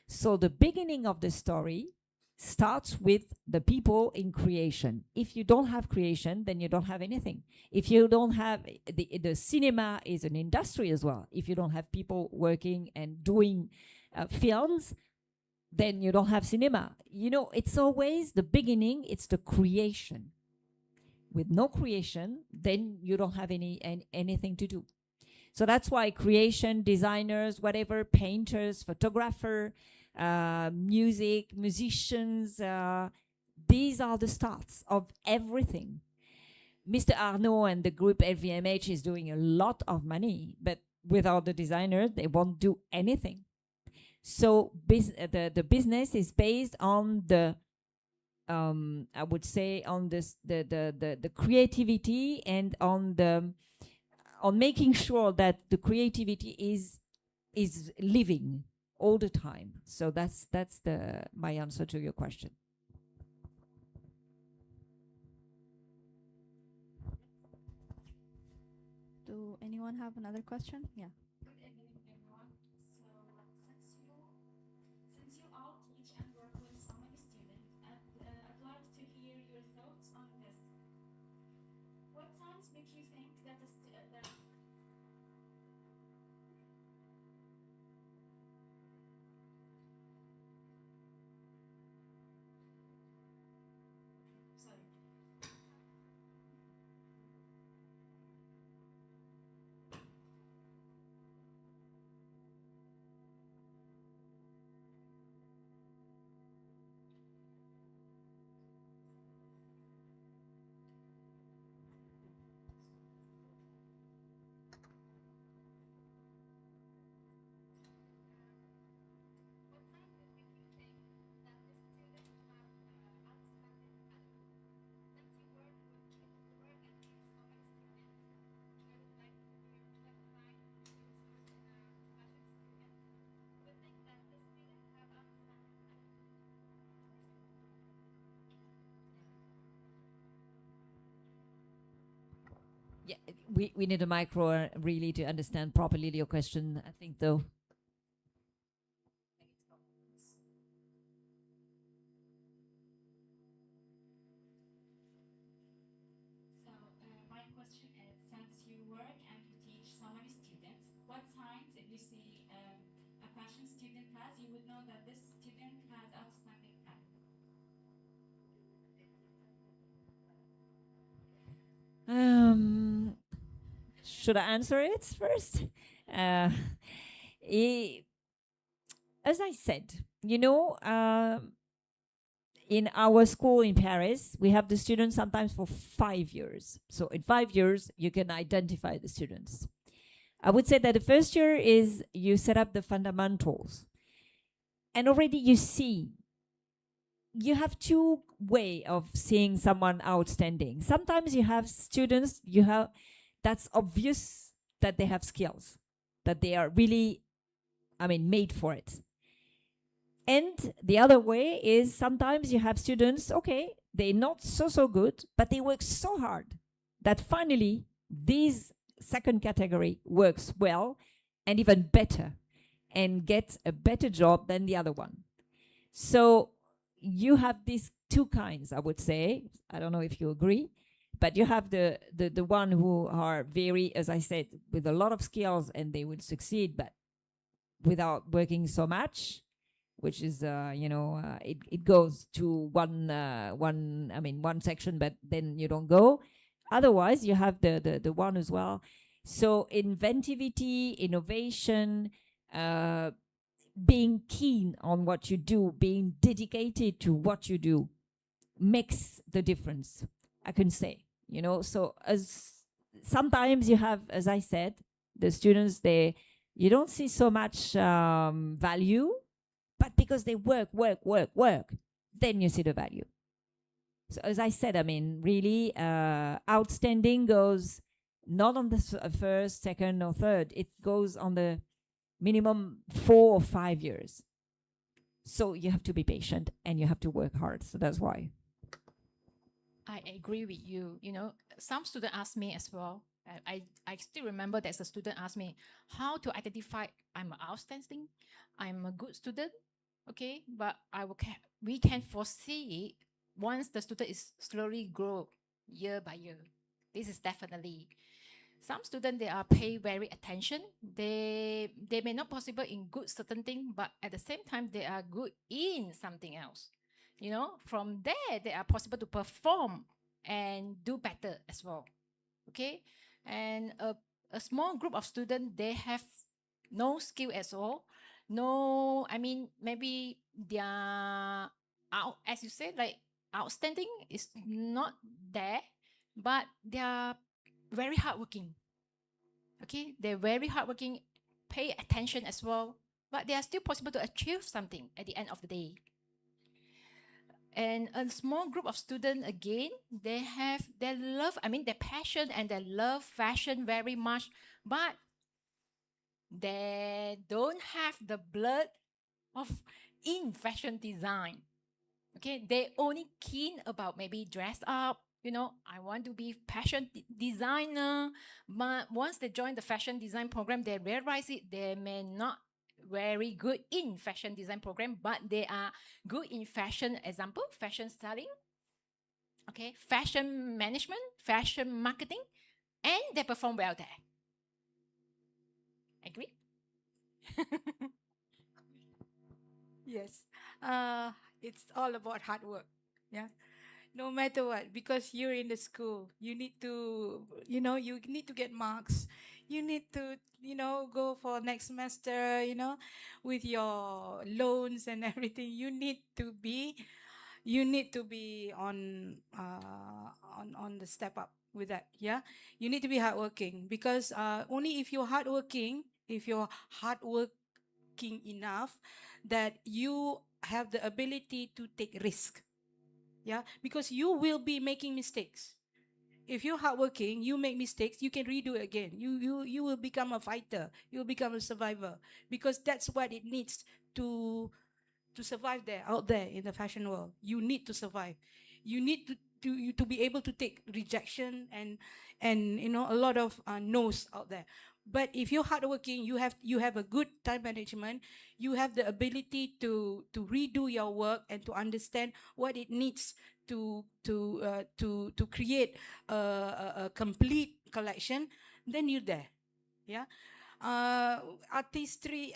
So the beginning of the story starts with the people in creation. If you don't have creation, then you don't have anything. If you don't have, the cinema is an industry as well. If you don't have people working and doing films, then you don't have cinema. You know, it's always the beginning, it's the creation. With no creation, then you don't have anything to do. So that's why creation, designers, whatever, painters, photographer, music, musicians, these are the starts of everything. Mr. Arnaud and the group LVMH is doing a lot of money, but without the designers, they won't do anything. So the business is based on the, I would say, on this, the creativity and on making sure that the creativity is living all the time. So that's my answer to your question. Do anyone have another question? Yeah. Good evening, everyone. So, since you all teach and work with so many students, I'd like to hear your thoughts on this. What signs make you think that sorry. What signs would make you think that the students have outstanding talent? Since you work and teach so many students, I would like to hear what signs you observe in a fashion student would think that the students have outstanding talent. Yeah, we need a micro really to understand properly your question, I think, though. So, my question is, since you work and you teach so many students, what signs, if you see a fashion student has, you would know that this student has outstanding talent? Should I answer it first? Uh, as I said, you know, in our school in Paris, we have the students sometimes for 5 years. So in 5 years, you can identify the students. I would say that the first year is you set up the fundamentals. And already you see, you have two way of seeing someone outstanding. Sometimes you have students, that's obvious that they have skills, that they are really, made for it. And the other way is sometimes you have students, okay, they're not so good, but they work so hard that finally this second category works well and even better and get a better job than the other one. So you have these two kinds, I would say. I don't know if you agree, but you have the one who are very, as I said, with a lot of skills and they would succeed, but without working so much, which is, it goes to one section, but then you don't go. Otherwise, you have the one as well. So inventivity, innovation, being keen on what you do, being dedicated to what you do makes the difference, I can say, so as sometimes you have, as I said, the students, you don't see so much value, but because they work, then you see the value. So as I said, I mean, really, outstanding goes not on the first, second, or third. It goes on the minimum 4 or 5 years. So you have to be patient and you have to work hard. So that's why. I agree with you. You know, some student ask me as well. I still remember there's a student asked me how to identify I'm outstanding, I'm a good student, okay, but we can foresee once the student is slowly grow year by year. This is definitely some students, they are pay very attention. They may not possible in good certain thing, but at the same time they are good in something else. You know, from there they are possible to perform and do better as well. Okay, and a small group of students, they have no skill at all. No, I mean, maybe they are out, as you said, like outstanding is not there, but they are very hardworking. Okay, they're very hardworking, pay attention as well, but they are still possible to achieve something at the end of the day. And a small group of students, again, they have their love, I mean, their passion and their love fashion very much, but they don't have the blood of in fashion design. Okay, they only keen about maybe dress up. You know, I want to be fashion designer. But once they join the fashion design program, they realize it. They may not very good in fashion design program, but they are good in fashion. Example, fashion styling. Okay, fashion management, fashion marketing, and they perform well there. Agree? Yes. Uh, it's all about hard work. Yeah. No matter what, because you're in the school, you need to, you need to get marks. You need to, go for next semester, with your loans and everything. You need to be on the step up with that. Yeah. You need to be hardworking because only if you're hardworking, if you're hardworking enough, that you have the ability to take risk. Yeah, because you will be making mistakes. If you're hardworking, you make mistakes, you can redo it again. You will become a fighter. You will become a survivor because that's what it needs to survive there, out there in the fashion world. You need to survive. You need to be able to take rejection and a lot of no's out there. But if you're hardworking, you have a good time management. You have the ability to redo your work and to understand what it needs to create a complete collection. Then you're there. Yeah. Artistry,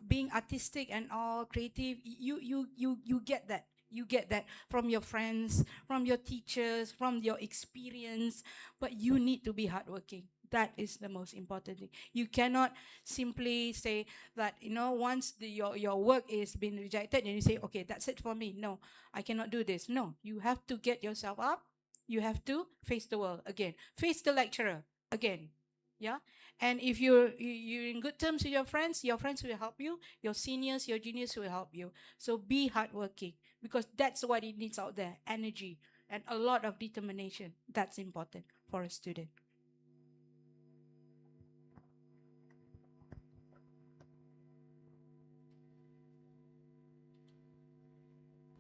being artistic and all creative, you get that. You get that from your friends, from your teachers, from your experience. But you need to be hardworking. That is the most important thing. You cannot simply say that, once your work is being rejected, and you say, okay, that's it for me. No, I cannot do this. No, you have to get yourself up. You have to face the world again. Face the lecturer again. Yeah. And if you're in good terms with your friends will help you. Your seniors, your juniors will help you. So be hardworking because that's what it needs out there. Energy and a lot of determination. That's important for a student.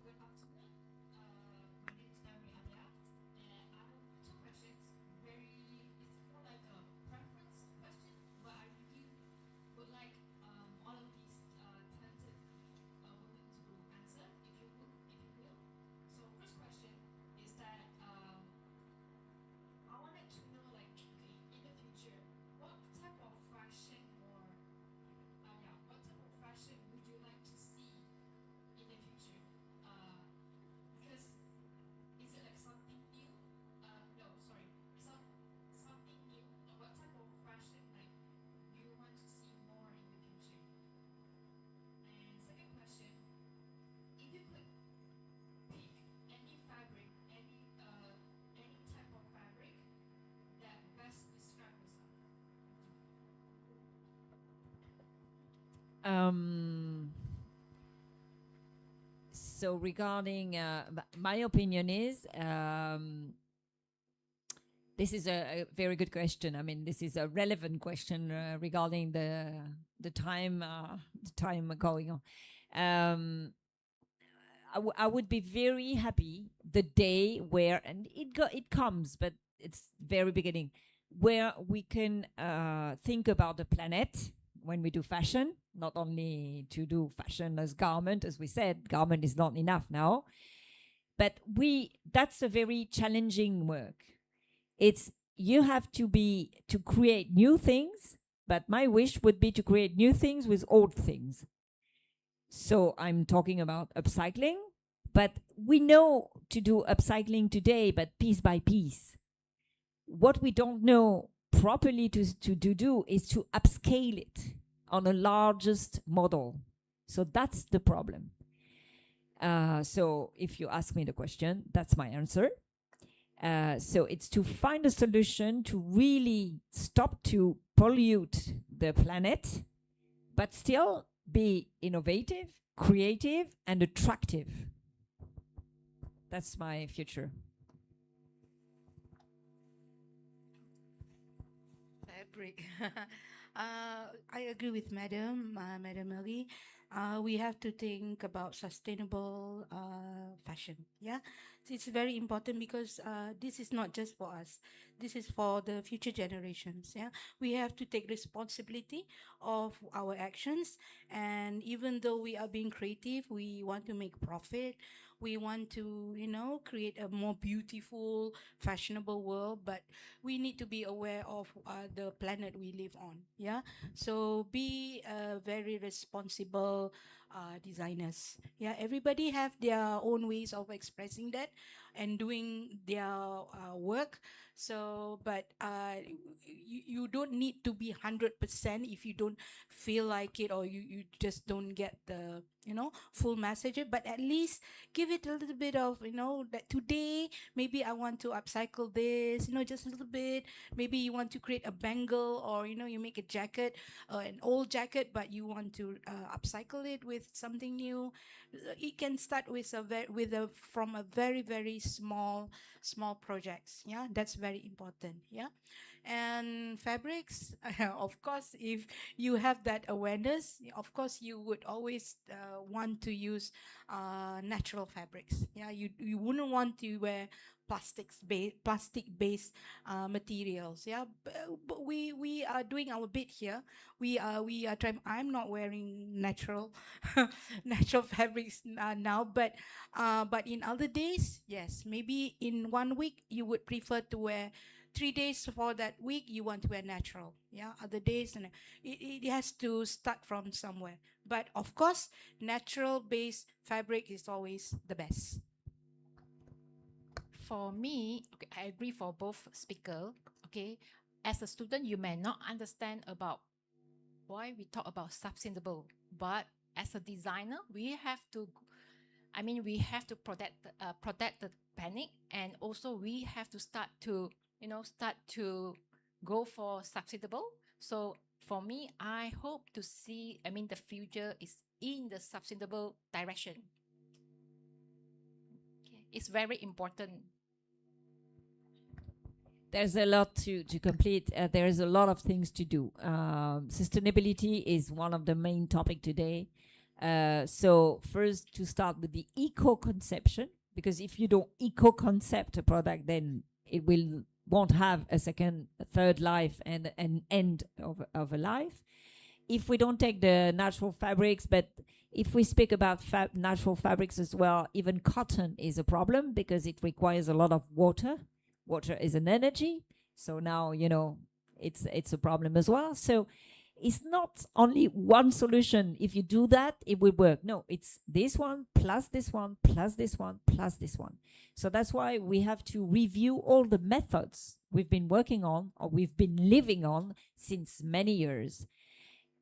Good afternoon. My name is Mary Alia, and I have two questions. It's more like a preference question, but I really would like all of these talented women to answer, if you will. So first question is that I wanted to know, like, okay, in the future, what type of fashion or what type of fashion would you like to see in the future? Because is it like something new? No, sorry, something new. What type of fashion like you want to see more in the future? And second question, if you could pick any fabric, any type of fabric that best describe yourself. Um, So regarding my opinion is this is a very good question. I mean, this is a relevant question regarding the time going on. I would be very happy the day where, and it comes, but it's very beginning, where we can think about the planet when we do fashion, not only to do fashion as garment, as we said, garment is not enough now, but that's a very challenging work. You have to create new things, but my wish would be to create new things with old things. So I'm talking about upcycling, but we know to do upcycling today, but piece by piece. What we don't know properly to do is to upscale it on a largest model. So that's the problem. So if you ask me the question, that's my answer. So it's to find a solution to really stop to pollute the planet, but still be innovative, creative, and attractive. That's my future. Fabric. I agree with Madam Marie. We have to think about sustainable fashion. Yeah, so it's very important because this is not just for us. This is for the future generations. Yeah, we have to take responsibility of our actions. And even though we are being creative, we want to make profit. We want to, create a more beautiful, fashionable world. But we need to be aware of the planet we live on. Yeah, so be very responsible designers. Yeah, everybody have their own ways of expressing that and doing their work. So, but you don't need to be 100% if you don't feel like it, or you just don't get the full message. But at least give it a little bit of that today maybe I want to upcycle this, just a little bit. Maybe you want to create a bangle, or you make a jacket, an old jacket, but you want to upcycle it with something new. It can start with from a very very small projects. Yeah, that's very important. Yeah. And fabrics, of course, if you have that awareness, of course you would always want to use natural fabrics. Yeah, you wouldn't want to wear plastic based materials. Yeah, but we are doing our bit here. We are trying. I'm not wearing natural natural fabrics now, but in other days, yes, maybe in 1 week you would prefer to wear 3 days for that week you want to wear natural. Yeah, other days, and it has to start from somewhere. But of course, natural based fabric is always the best. For me, okay, I agree for both speaker. Okay, as a student, you may not understand about why we talk about sustainable, but as a designer, we have to. We have to protect the planet, and also we have to start to go for sustainable. So for me, I hope to see. The future is in the sustainable direction. Okay. It's very important. There's a lot to complete. There's a lot of things to do. Sustainability is one of the main topic today. So first, to start with the eco-conception, because if you don't eco-concept a product, then it won't have a second, a third life and an end of a life. If we don't take the natural fabrics, but if we speak about natural fabrics as well, even cotton is a problem because it requires a lot of water. Water is an energy. So now, it's a problem as well. So it's not only one solution. If you do that, it will work. No, it's this one, plus this one, plus this one, plus this one. So that's why we have to review all the methods we've been working on or we've been living on since many years.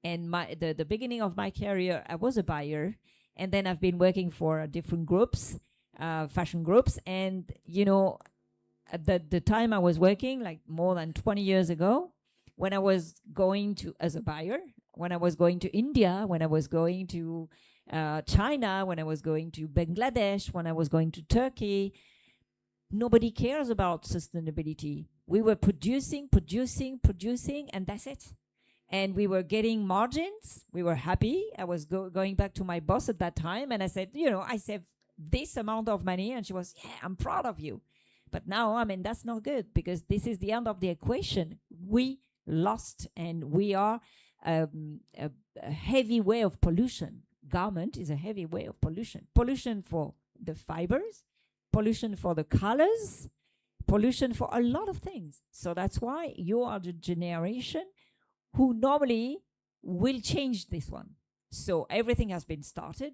And the beginning of my career, I was a buyer. And then I've been working for different groups, fashion groups. And, at the time I was working, like more than 20 years ago, when I was going to, as a buyer, when I was going to India, when I was going to China, when I was going to Bangladesh, when I was going to Turkey, nobody cares about sustainability. We were producing, and that's it. And we were getting margins. We were happy. I was going back to my boss at that time, and I said, I saved this amount of money, and she was, yeah, I'm proud of you. But now, I mean, that's not good, because this is the end of the equation. We lost, and we are a heavy way of pollution. Garment is a heavy way of pollution. Pollution for the fibers, pollution for the colors, pollution for a lot of things. So that's why you are the generation who normally will change this one. So everything has been started,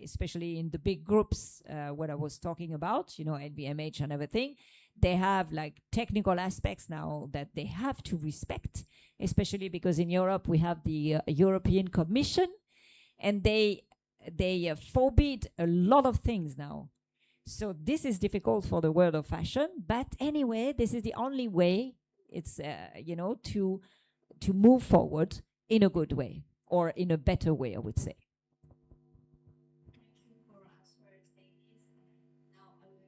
especially in the big groups, what I was talking about, LVMH and everything. They have like technical aspects now that they have to respect, especially because in Europe we have the European Commission, and they forbid a lot of things now. So this is difficult for the world of fashion, but anyway, this is the only way. It's to move forward in a good way, or in a better way, I would say. Thank you for answers, ladies. Now I will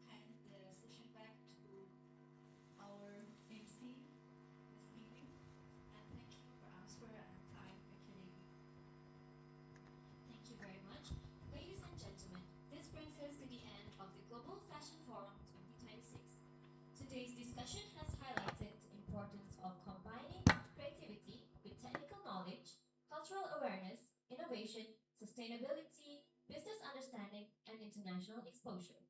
hand the session back to our MC this evening. And thank you for answer and time, actually. Thank you very much. Ladies and gentlemen, this brings us to the end of the Global Fashion Forum 2026. Today's discussion has highlighted the importance of combining creativity with technical knowledge, cultural awareness, innovation, sustainability, business understanding, and international exposure.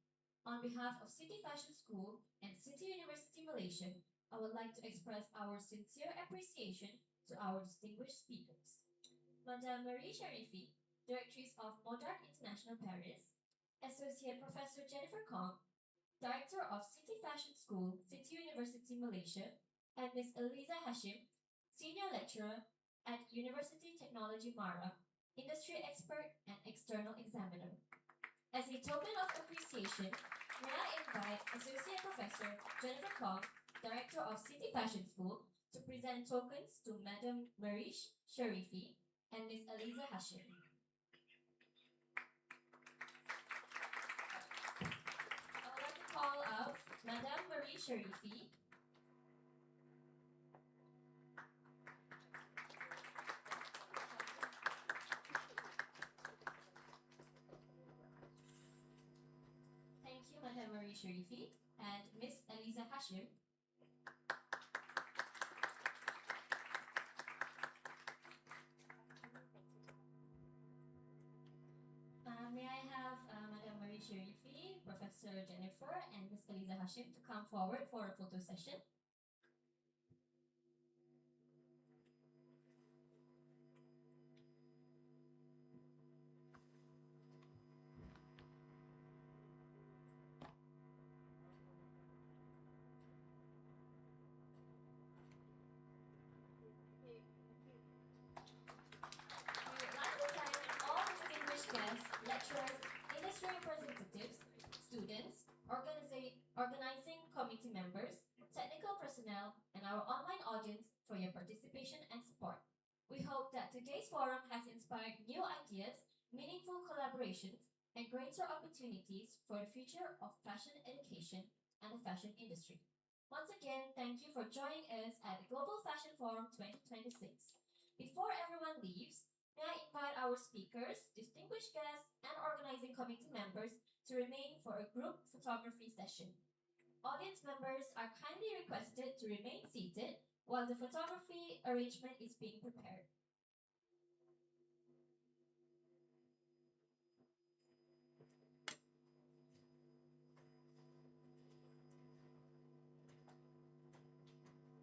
On behalf of City Fashion School and City University Malaysia, I would like to express our sincere appreciation to our distinguished speakers. Madame Marie Sharifi, Directrice of Modart International Paris, Associate Professor Jennifer Kong, Director of City Fashion School, City University Malaysia, and Ms. Eliza Hashim, Senior Lecturer at University Technology Mara, Industry Expert and External Examiner. As a token of appreciation, may I invite Associate Professor Jennifer Kong, Director of City Fashion School, to present tokens to Madame Marie Sharifi and Ms. Eliza Hashim. I would like to call out Madame Marie Sharifi. Thank you, Madame Marie Sharifi, and Miss Eliza Hashim. May I have Madame Marie Sharifi, Professor Jennifer, and Miss Eliza Hashim to come forward for a photo session? We would like to thank all distinguished guests, lecturers, industry representatives, students, organizing committee members, technical personnel, and our online audience for your participation and support. We hope that today's forum has inspired new ideas, meaningful collaborations, and greater opportunities for the future of fashion education and the fashion industry. Once again, thank you for joining us at the Global Fashion Forum 2026. Before everyone leaves, may I invite our speakers, distinguished guests, and organizing committee members to remain for a group photography session. Audience members are kindly requested to remain seated while the photography arrangement is being prepared.